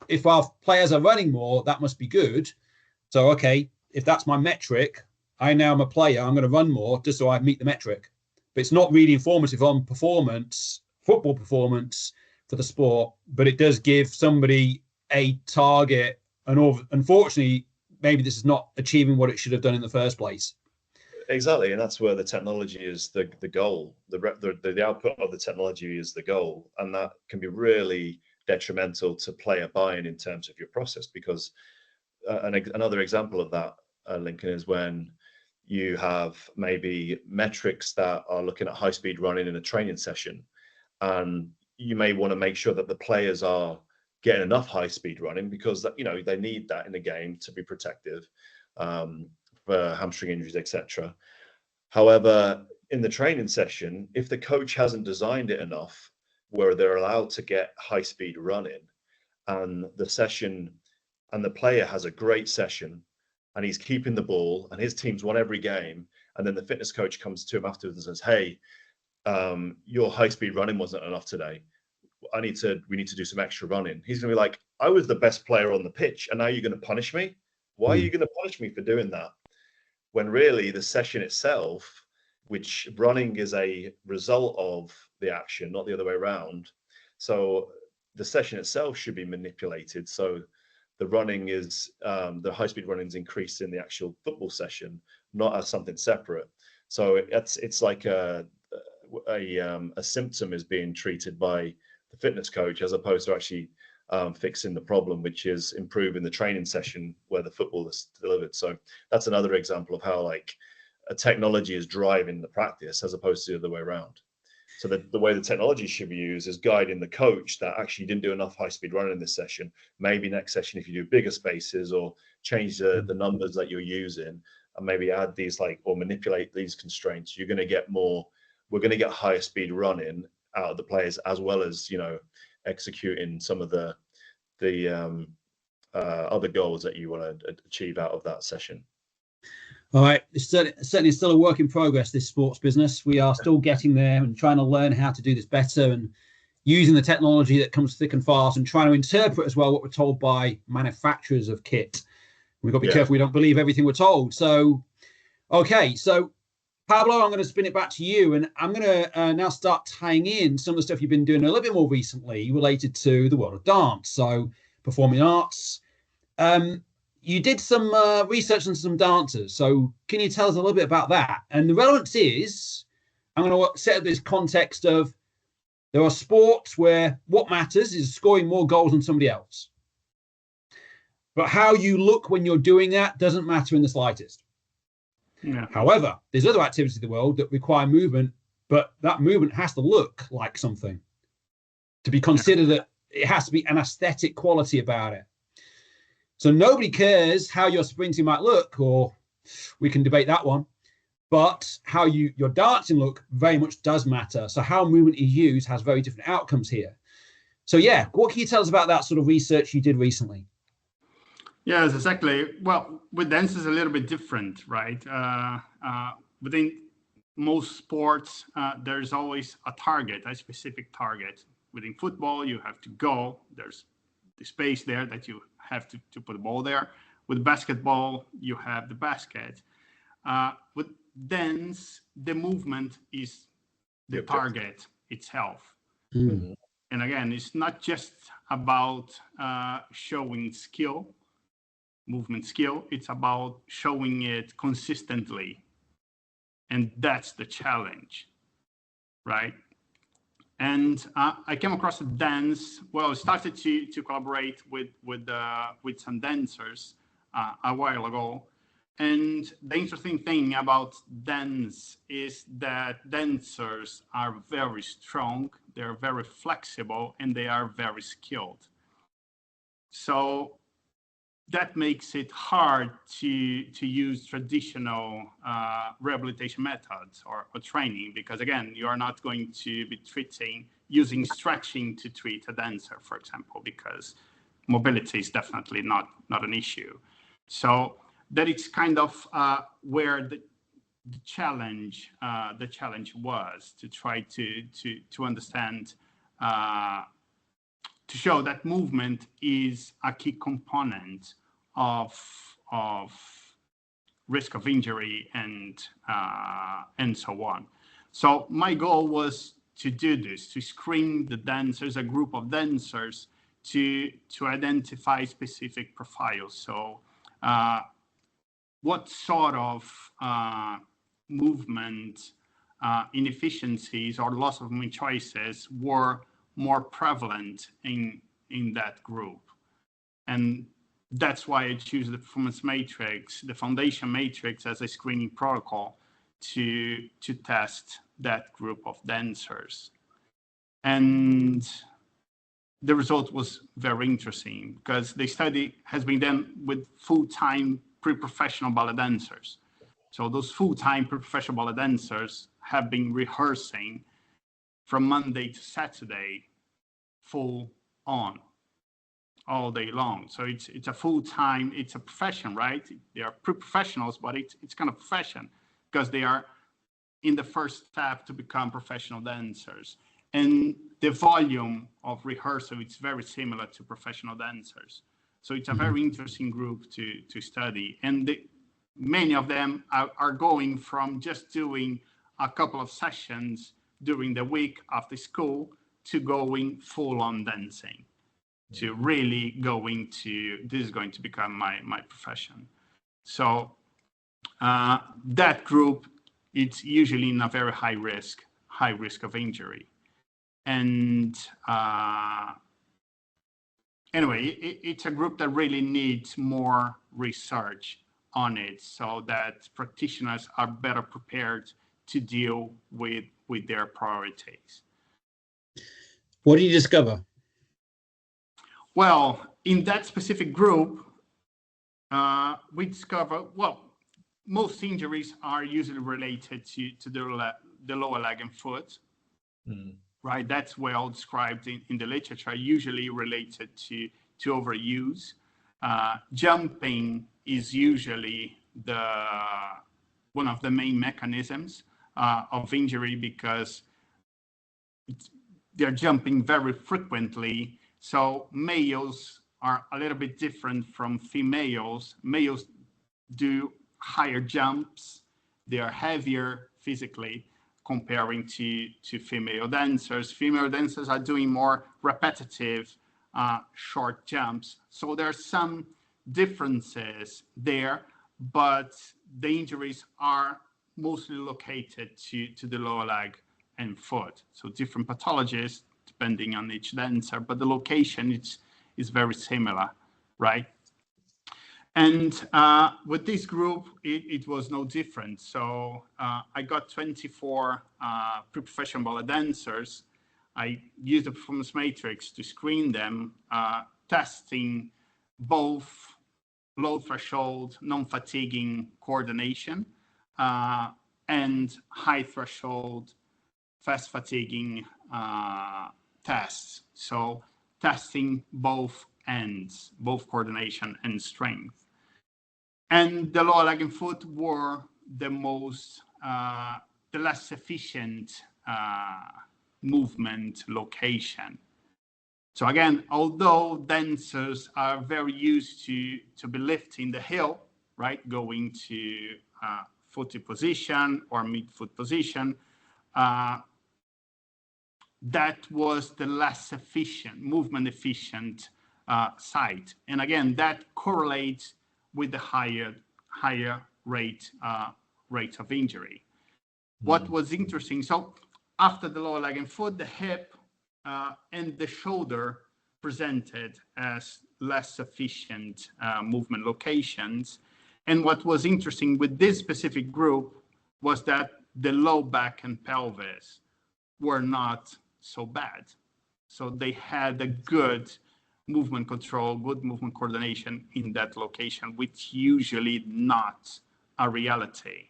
if our players are running more, that must be good. So, okay, if that's my metric, I now am a player, I'm going to run more just so I meet the metric. But it's not really informative on football performance for the sport, but it does give somebody a target. And unfortunately, maybe this is not achieving what it should have done in the first place. Exactly, and that's where the technology is the goal. The output of the technology is the goal, and that can be really detrimental to player buy-in in terms of your process. Because another example of that, Lincoln, is when you have maybe metrics that are looking at high-speed running in a training session, and you may want to make sure that the players are getting enough high-speed running, because they need that in the game to be protective. For hamstring injuries, etc. However, in the training session, if the coach hasn't designed it enough where they're allowed to get high speed running, and the session and the player has a great session and he's keeping the ball and his team's won every game, and then the fitness coach comes to him afterwards and says, hey, your high speed running wasn't enough today. We need to do some extra running. He's going to be like, I was the best player on the pitch and now you're going to punish me? Why are you going to punish me for doing that? When really the session itself, which running is a result of the action, not the other way around. So the session itself should be manipulated. So the running is, the high-speed running is increased in the actual football session, not as something separate. So it's like a symptom is being treated by the fitness coach, as opposed to actually fixing the problem, which is improving the training session where the football is delivered. So that's another example of how like a technology is driving the practice as opposed to the other way around. So the way the technology should be used is guiding the coach that actually didn't do enough high-speed running in this session. Maybe next session, if you do bigger spaces or change the numbers that you're using, and maybe add these or manipulate these constraints, we're going to get higher speed running out of the players, as well as executing some of the other goals that you want to achieve out of that session. All right, it's certainly still a work in progress, this sports business. We are still getting there and trying to learn how to do this better, and using the technology that comes thick and fast, and trying to interpret as well what we're told by manufacturers of kit. We've got to be careful we don't believe everything we're told. So, okay, so Pablo, I'm going to spin it back to you, and I'm going to now start tying in some of the stuff you've been doing a little bit more recently related to the world of dance, so performing arts. You did some research on some dancers, so can you tell us a little bit about that? And the relevance is, I'm going to set up this context of, there are sports where what matters is scoring more goals than somebody else. But how you look when you're doing that doesn't matter in the slightest. Yeah. However, there's other activities in the world that require movement, but that movement has to look like something to be considered that it has to be an aesthetic quality about it. So nobody cares how your sprinting might look, or we can debate that one, but how your dancing look very much does matter. So how movement is used has very different outcomes here. So yeah, what can you tell us about that sort of research you did recently? Yes, exactly. Well, with dance is a little bit different, right? Within most sports, there's always a target, a specific target. Within football, you have to go. There's the space there that you have to put the ball there. With basketball, you have the basket. With dance, the movement is the target itself. Mm. And again, it's not just about showing skill, movement skill, it's about showing it consistently. And that's the challenge, right? And I came across a dance. Well, I started to collaborate with some dancers a while ago. And the interesting thing about dance is that dancers are very strong, they're very flexible, and they are very skilled. So that makes it hard to use traditional rehabilitation methods or training, because again, you are not going to be using stretching to treat a dancer, for example, because mobility is definitely not an issue. So that it's kind of where the challenge was to try to understand, to show that movement is a key component of risk of injury and so on. So my goal was to do this, to screen the dancers, a group of dancers, to identify specific profiles. So what sort of movement inefficiencies or loss of movement choices were more prevalent in that group. And that's why I choose the performance matrix, the foundation matrix, as a screening protocol to test that group of dancers. And the result was very interesting, because the study has been done with full-time pre-professional ballet dancers. So those full-time pre-professional ballet dancers have been rehearsing from Monday to Saturday, full on, all day long. So it's a full-time, it's a profession, right? They are pre-professionals, but it's kind of profession, because they are in the first step to become professional dancers. And the volume of rehearsal, it's very similar to professional dancers. So it's a very interesting group to study. And many of them are going from just doing a couple of sessions during the week after school to going full on dancing, to really going to, this is going to become my profession. So that group, it's usually in a very high risk of injury. And anyway, it's a group that really needs more research on it, so that practitioners are better prepared to deal with their priorities. What did you discover? Well, in that specific group, we discover, well, most injuries are usually related to the lower leg and foot, right? That's well described in the literature, usually related to overuse. Jumping is usually one of the main mechanisms of injury, because they're jumping very frequently. So males are a little bit different from females. Males do higher jumps. They are heavier physically comparing to female dancers. Female dancers are doing more repetitive short jumps. So there are some differences there, but the injuries are mostly located to the lower leg and foot. So different pathologies depending on each dancer, but the location is very similar, right? And with this group, it was no different. So I got 24 pre-professional ballet dancers. I used the performance matrix to screen them, testing both low threshold, non-fatiguing coordination and high threshold, fast fatiguing tests. So testing both ends, both coordination and strength. And the lower leg and foot were the less efficient movement location. So again, although dancers are very used to be lifting the heel, right, going to footed position or mid-foot position, that was the less efficient, movement efficient side. And again, that correlates with the higher rate of injury. What was interesting, so after the lower leg and foot, the hip and the shoulder presented as less efficient movement locations. And what was interesting with this specific group was that the low back and pelvis were not so bad. So they had a good movement control, good movement coordination in that location, which usually not a reality.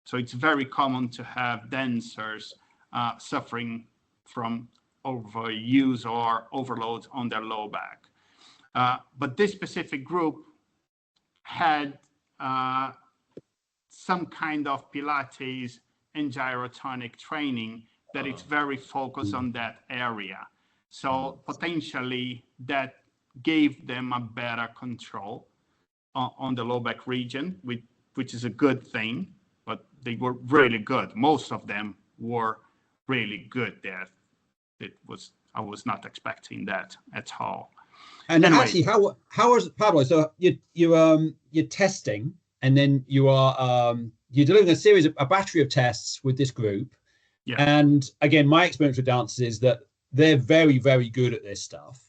So it's very common to have dancers suffering from overuse or overload on their low back. But this specific group had some kind of Pilates and gyrotonic training that it's very focused on that area. So potentially that gave them a better control on the low back region, which is a good thing, but they were really good. Most of them were really good there. I was not expecting that at all. And anyway, actually, how was Pablo? So you're testing, and then you're delivering a battery of tests with this group. Yeah. And again, my experience with dancers is that they're very, very good at this stuff.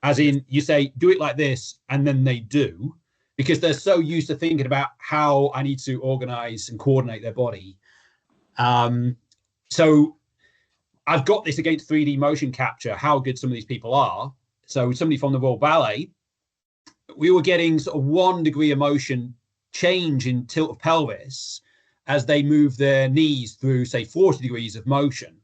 As in, you say, do it like this, and then they do, because they're so used to thinking about how I need to organize and coordinate their body. So I've got this against 3D motion capture, how good some of these people are. So somebody from the Royal Ballet, we were getting sort of 1 degree of motion change in tilt of pelvis as they move their knees through, say, 40 degrees of motion.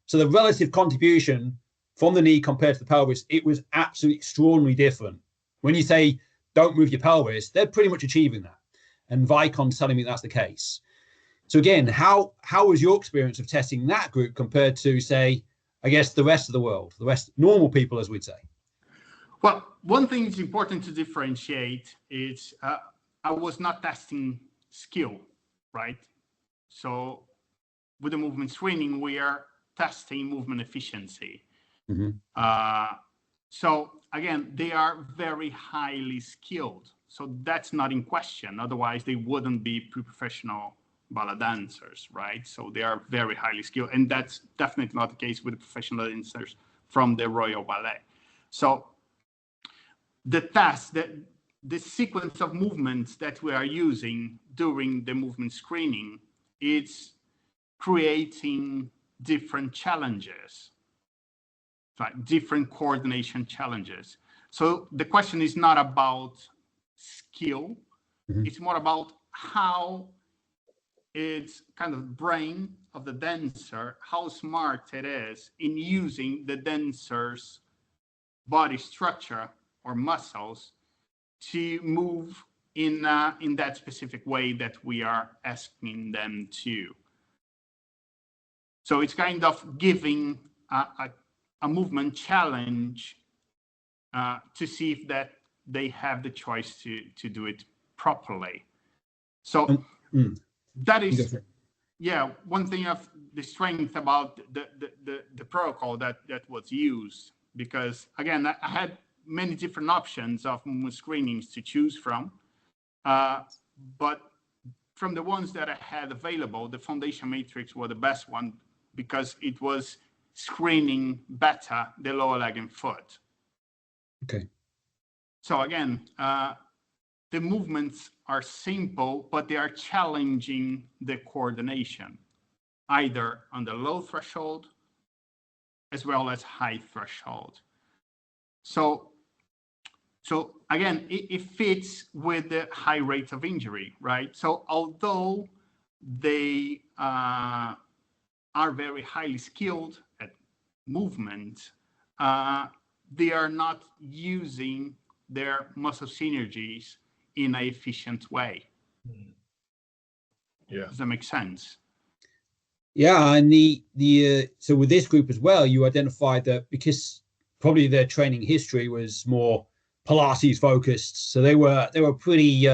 So the relative contribution from the knee compared to the pelvis, it was absolutely extraordinarily different. When you say, don't move your pelvis, they're pretty much achieving that. And Vicon's telling me that's the case. So again, how was your experience of testing that group compared to, say, I guess, the rest of the world, the rest, normal people, as we'd say? Well, one thing is important to differentiate is I was not testing skill, right? So with the movement screening, we are testing movement efficiency. Mm-hmm. So again, they are very highly skilled. So that's not in question. Otherwise, they wouldn't be pre-professional ballet dancers, right? So they are very highly skilled. And that's definitely not the case with the professional dancers from the Royal Ballet. So the task, the sequence of movements that we are using during the movement screening, it's creating different challenges, right? Different coordination challenges. So the question is not about skill. Mm-hmm. It's more about how it's kind of brain of the dancer, how smart it is in using the dancer's body structure or muscles to move in that specific way that we are asking them to. So it's kind of giving a movement challenge to see if that they have the choice to do it properly. So that is, yeah, one thing of the strength about the protocol that was used, because again, I had many different options of movement screenings to choose from, but from the ones that I had available, the foundation matrix was the best one because it was screening better the lower leg and foot. Okay. So again, the movements are simple, but they are challenging the coordination, either on the low threshold as well as high threshold. So again, it fits with the high rate of injury, right? So although they are very highly skilled at movement, they are not using their muscle synergies in an efficient way. Yeah. Does that make sense? Yeah, and so with this group as well, you identified that because probably their training history was more Pilates focused, so they were pretty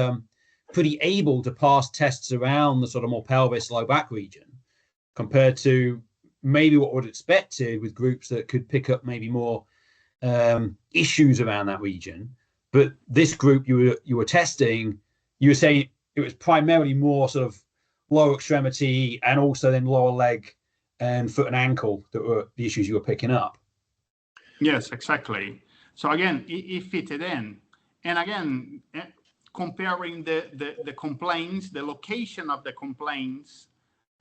able to pass tests around the sort of more pelvis, low back region, compared to maybe what would expected with groups that could pick up maybe more issues around that region. But this group you were testing, you were saying it was primarily more sort of lower extremity and also then lower leg and foot and ankle that were the issues you were picking up. Yes, exactly. So again, it fitted in. And again, comparing the complaints, the location of the complaints,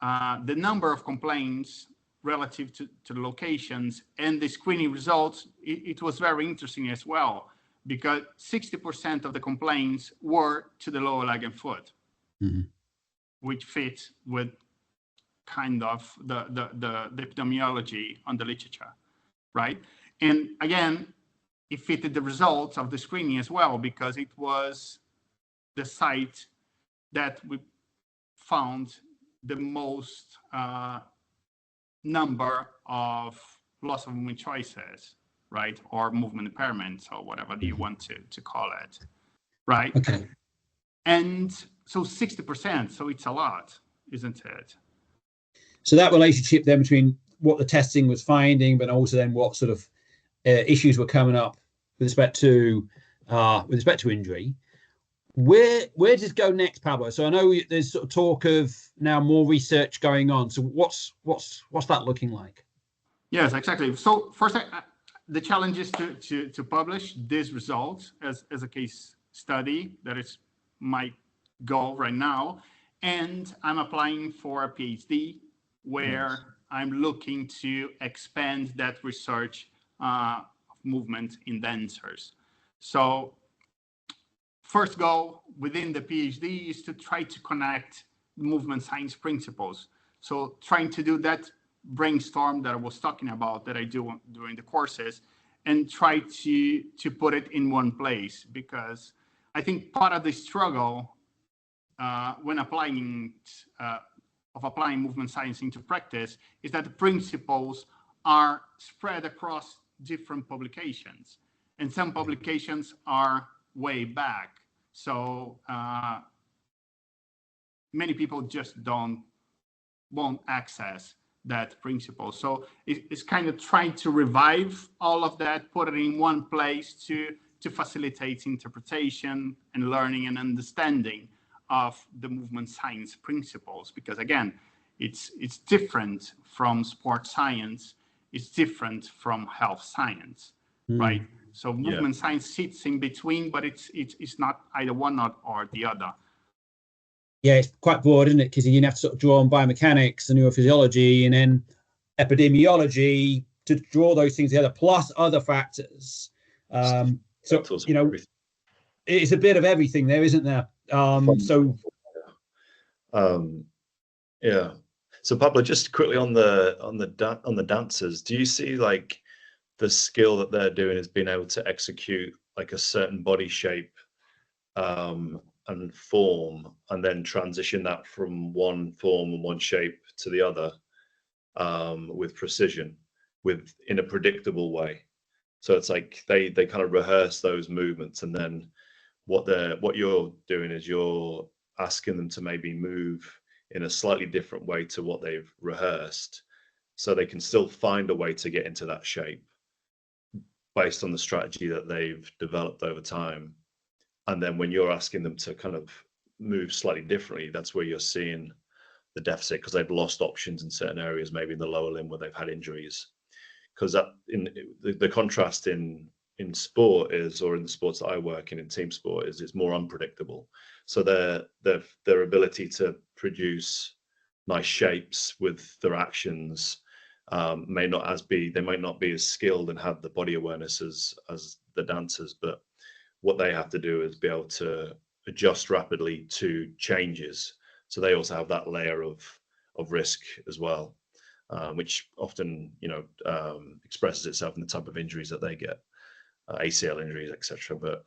the number of complaints relative to the locations and the screening results, it was very interesting as well, because 60% of the complaints were to the lower leg and foot, which fits with kind of the epidemiology on the literature, right? And again, it fitted the results of the screening as well, because it was the site that we found the most number of loss of movement choices, right? Or movement impairments, or whatever you want to call it, right? Okay. And so 60%, so it's a lot, isn't it? So that relationship then between what the testing was finding, but also then what sort of issues were coming up with respect to injury. Where does it go next, Pablo? So I know there's sort of talk of now more research going on. So what's that looking like? Yes, exactly. So first, the challenge is to publish these results as a case study. That is my goal right now. And I'm applying for a PhD where I'm looking to expand that research movement in dancers. So first goal within the PhD is to try to connect movement science principles. So trying to do that brainstorm that I was talking about, that I do during the courses, and try to put it in one place, because I think part of the struggle when applying movement science into practice is that the principles are spread across different publications, and some publications are way back. So many people just won't access that principle. So it's kind of trying to revive all of that, put it in one place to facilitate interpretation and learning and understanding of the movement science principles. Because again, it's different from sports science, it's different from health science, right? So movement science sits in between, but it's not either one or the other. Yeah, it's quite broad, isn't it? Because you have to sort of draw on biomechanics and neurophysiology and then epidemiology to draw those things together, plus other factors. So, you know, it's a bit of everything there, isn't there? Yeah. So Pablo, just quickly on the dancers, do you see like the skill that they're doing is being able to execute like a certain body shape and form, and then transition that from one form and one shape to the other with precision, in a predictable way? So it's like they kind of rehearse those movements, and then what you're doing is you're asking them to maybe move in a slightly different way to what they've rehearsed, so they can still find a way to get into that shape based on the strategy that they've developed over time. And then when you're asking them to kind of move slightly differently, that's where you're seeing the deficit, because they've lost options in certain areas, maybe in the lower limb where they've had injuries. Because that in the contrast in in sport is, or in the sports that I work in team sport, is it's more unpredictable. So their ability to produce nice shapes with their actions may not be as skilled and have the body awareness as the dancers, but what they have to do is be able to adjust rapidly to changes. So they also have that layer of risk as well, which often expresses itself in the type of injuries that they get, ACL injuries, etc. But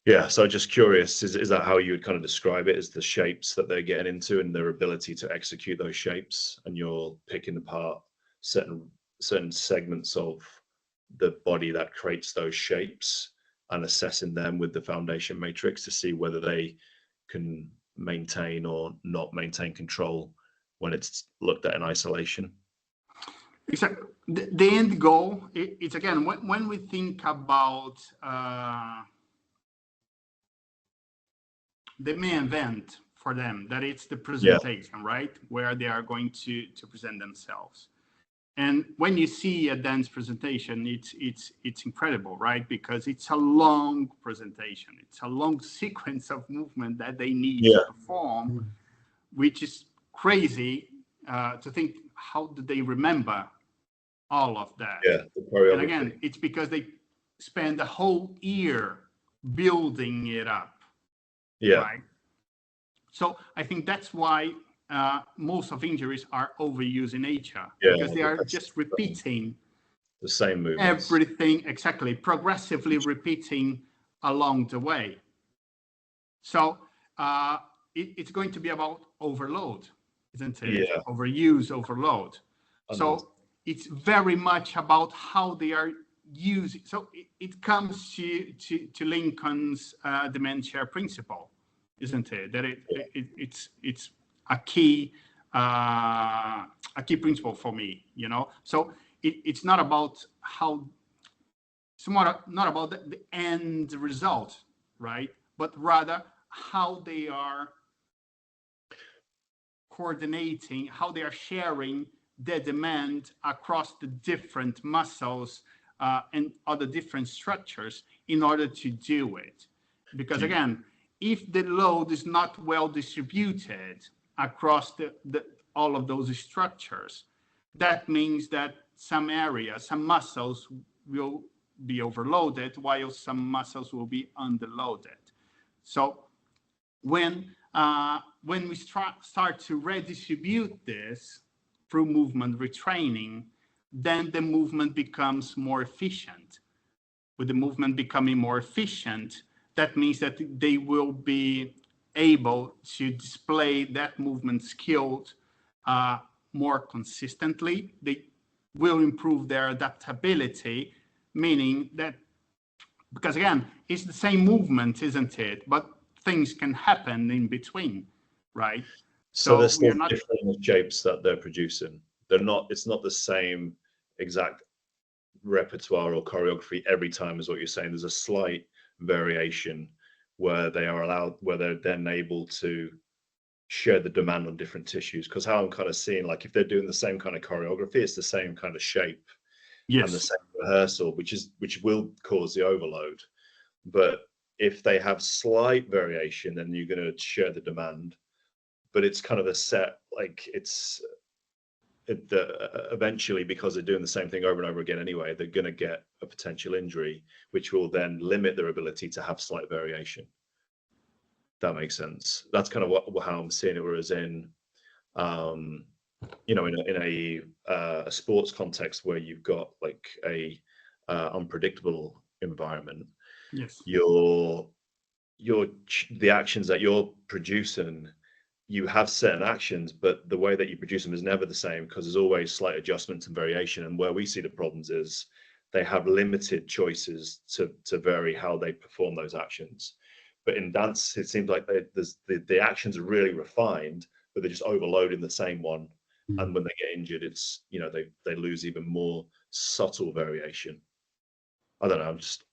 yeah, so just curious, is that how you would kind of describe it? Is the shapes that they're getting into and their ability to execute those shapes, and you're picking apart certain segments of the body that creates those shapes and assessing them with the foundation matrix to see whether they can maintain or not maintain control when it's looked at in isolation? Exactly. The end goal, it's again, when we think about the main event for them, that it's the presentation, right? Where they are going to present themselves. And when you see a dance presentation, it's incredible, right? Because it's a long presentation. It's a long sequence of movement that they need to perform, which is crazy to think, how do they remember all of that? Yeah. And again, it's because they spend the whole year building it up. Yeah. Right. So I think that's why most of injuries are overused in nature, because they are just repeating the same movements. Everything exactly, progressively repeating along the way. So it's going to be about overload, isn't it? Yeah. Overuse, overload. So it's very much about how they are using. So it comes to Lincoln's demand share principle, isn't it? That it's a key principle for me, you know. So it's not about not about the end result, right? But rather how they are coordinating, how they are sharing the demand across the different muscles and other different structures in order to do it. Because again, if the load is not well distributed across all of those structures, that means that some areas, some muscles will be overloaded while some muscles will be underloaded. So when we start to redistribute this through movement retraining, then the movement becomes more efficient. With the movement becoming more efficient, that means that they will be able to display that movement skilled more consistently. They will improve their adaptability, meaning that, because again, it's the same movement, isn't it? But things can happen in between, right? So there's still different shapes that they're producing. It's not the same exact repertoire or choreography every time, is what you're saying. There's a slight variation where they're then able to share the demand on different tissues. Because how I'm kind of seeing, like, if they're doing the same kind of choreography, it's the same kind of shape and the same rehearsal, which will cause the overload. But if they have slight variation, then you're going to share the demand. But it's kind of a set, like eventually, because they're doing the same thing over and over again anyway, they're going to get a potential injury, which will then limit their ability to have slight variation. That makes sense. That's kind of how I'm seeing it. Whereas in, in a sports context where you've got like a unpredictable environment, the actions that you're producing, you have certain actions, but the way that you produce them is never the same, because there's always slight adjustments and variation. And where we see the problems is they have limited choices to vary how they perform those actions. But in dance, it seems like the actions are really refined, but they're just overloading the same one. And when they get injured, it's, they lose even more subtle variation. I don't know. I'm just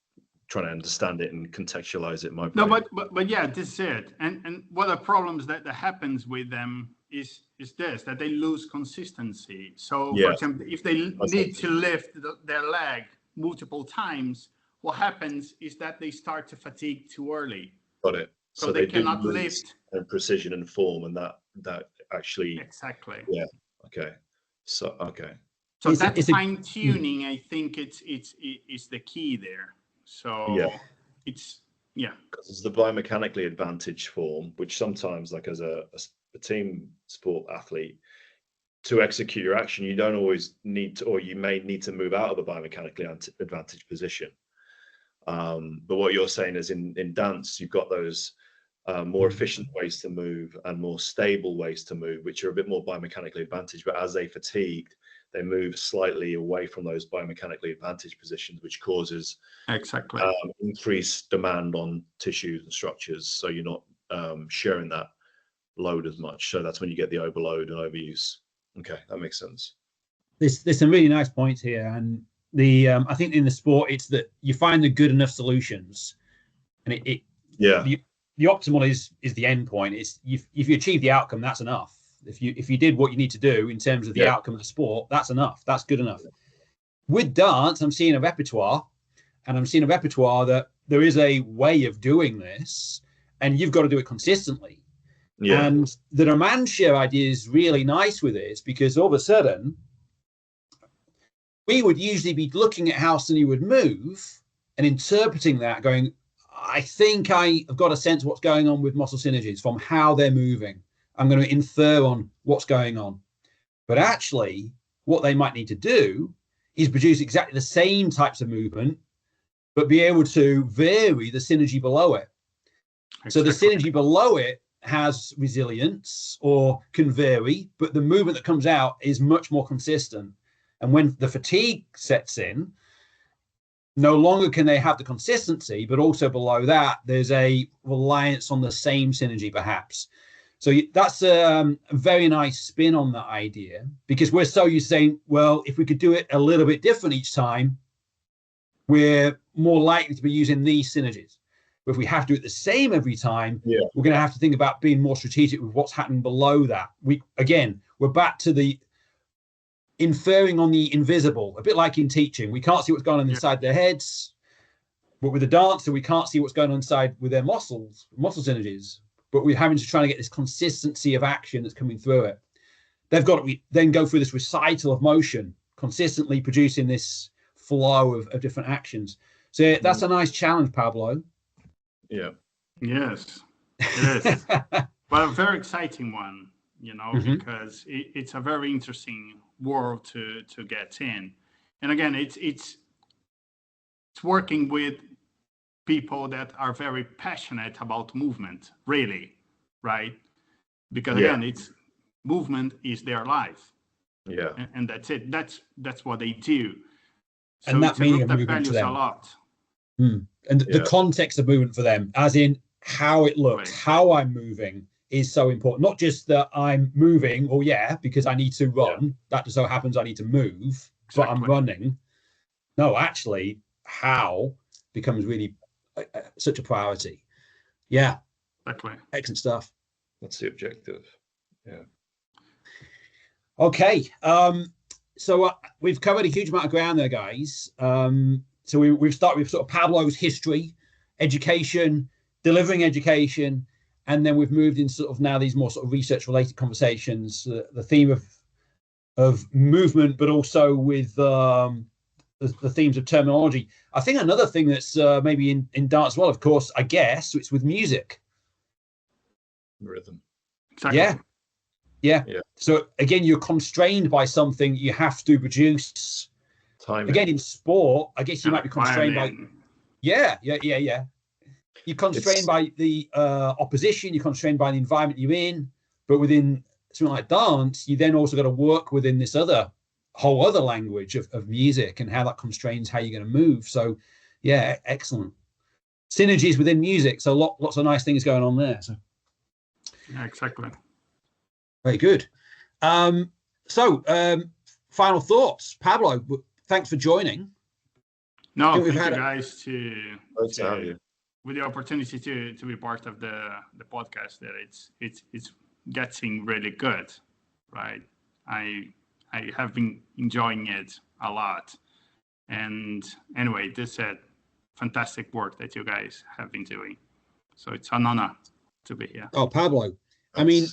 trying to understand it and contextualize it. No, but yeah, this is it. And one of the problems that happens with them is this, that they lose consistency. So for example, if they need to lift their leg multiple times, what happens is that they start to fatigue too early. Got it. So they do cannot lose lift. in precision and form, and that actually. Exactly. Yeah. Okay. So okay. So It's that a- fine tuning, I think it's the key there. So Yeah. it's yeah. Because it's the biomechanically advantaged form, which sometimes, like as a team sport athlete, to execute your action, you don't always need to, or you may need to move out of the biomechanically advantaged position. But what you're saying is in dance, you've got those more efficient ways to move and more stable ways to move, which are a bit more biomechanically advantaged. But as they fatigued, they move slightly away from those biomechanically advantaged positions, which causes Exactly. increased demand on tissues and structures. So you're not sharing that load as much. So that's when you get the overload and overuse. Okay, that makes sense. There's some really nice points here, and I think in the sport it's that you find the good enough solutions, and the optimal is the end point. It's if you achieve the outcome, that's enough. If you did what you need to do in terms of the outcome of the sport, that's enough. That's good enough. With dance, I'm seeing a repertoire that there is a way of doing this, and you've got to do it consistently. Yeah. And the demand share idea is really nice with this, because all of a sudden we would usually be looking at how somebody would move and interpreting that, going, I think I've got a sense of what's going on with muscle synergies from how they're moving. I'm going to infer on what's going on. But actually, what they might need to do is produce exactly the same types of movement, but be able to vary the synergy below it. Exactly. So the synergy below it has resilience or can vary, but the movement that comes out is much more consistent. And when the fatigue sets in, no longer can they have the consistency, but also below that, there's a reliance on the same synergy, perhaps. So that's a very nice spin on that idea, because we're so used to saying, well, if we could do it a little bit different each time, we're more likely to be using these synergies. But if we have to do it the same every time, we're going to have to think about being more strategic with what's happening below that. We're back to the inferring on the invisible, a bit like in teaching. We can't see what's going on inside their heads, but with the dancer, we can't see what's going on inside with their muscle synergies. But we're having to try to get this consistency of action that's coming through it. They've got to then go through this recital of motion, consistently producing this flow of different actions. So that's a nice challenge, Pablo. Yeah. Yes, it is. But a very exciting one, because it's a very interesting world to get in. And again, it's working with people that are very passionate about movement, really, right? Because again, it's movement is their life. Yeah. And that's it. That's what they do. So and that it's a group that movement values for them a lot. And the context of movement for them, as in how it looks, how I'm moving, is so important. Not just that I'm moving, because I need to run. That just so happens I need to move, but I'm running. No, actually, how becomes really such a priority. Yeah. Exactly. Excellent stuff. That's the objective. Yeah. Okay. So we've covered a huge amount of ground there, guys. So we've started with sort of Pablo's history, education, delivering education, and then we've moved into sort of now these more sort of research-related conversations, the theme of movement, but also with the themes of terminology. I think another thing that's maybe in dance as well, of course, I guess, it's with music. Rhythm. Exactly. Yeah. So again, you're constrained by something you have to produce. Timing. Again, in sport, I guess you might be constrained by. Yeah. You're constrained by the opposition. You're constrained by the environment you're in. But within something like dance, you then also got to work within this whole other language of music and how that constrains how you're going to move. So, yeah, excellent synergies within music. So lots of nice things going on there. So. Yeah, exactly. Very good. Final thoughts, Pablo. Thanks for joining. No, thank you guys to have you. With the opportunity to be part of the podcast. That it's getting really good, right? I have been enjoying it a lot, And anyway, this is fantastic work that you guys have been doing. So it's an honor to be here. Oh, Pablo, I mean,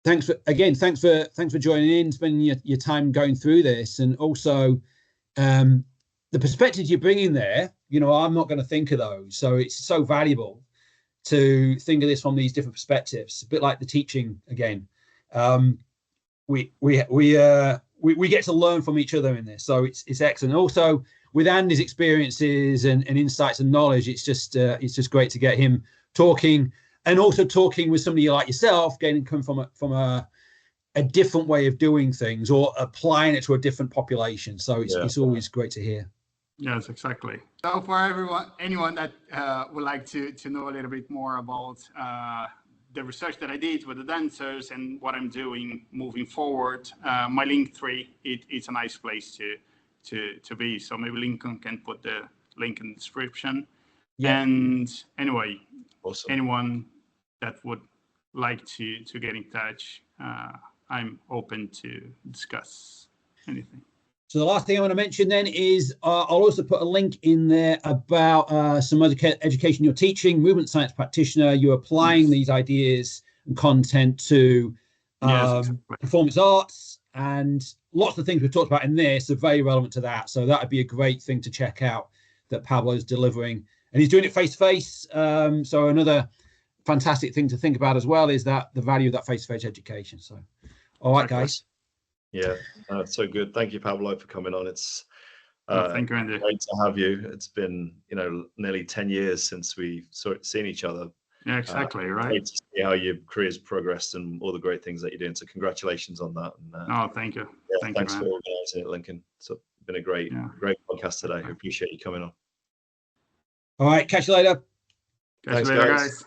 thanks for joining in, spending your time going through this, and also the perspectives you're bringing there. You know, I'm not going to think of those, so it's so valuable to think of this from these different perspectives. A bit like the teaching again. We get to learn from each other in this, so it's excellent. Also, with Andy's experiences and insights and knowledge, it's just great to get him talking, and also talking with somebody like yourself, come from a different way of doing things or applying it to a different population. So it's always great to hear. Yes, exactly. So for anyone that would like to know a little bit more about the research that I did with the dancers and what I'm doing moving forward, my Linktree, it's a nice place to be. So maybe Lincoln can put the link in the description. Yeah. And anyway, awesome. Anyone that would like to get in touch, I'm open to discuss anything. So the last thing I want to mention then is I'll also put a link in there about some education you're teaching, movement science practitioner. You're applying these ideas and content to performance arts, and lots of things we've talked about in this are very relevant to that. So that would be a great thing to check out that Pablo's delivering. And he's doing it face-to-face. So another fantastic thing to think about as well is that the value of that face-to-face education. So, all right, guys. Yeah, it's so good. Thank you, Pablo, for coming on. It's thank you, Andy. Great to have you. It's been, nearly 10 years since we've seen each other. Yeah, exactly, right. Great to see how your career's progressed and all the great things that you're doing. So congratulations on that. And, thank you. Yeah, thanks for organising it, Lincoln. So it's been a great podcast today. I appreciate you coming on. All right, catch you later. Catch you later, guys.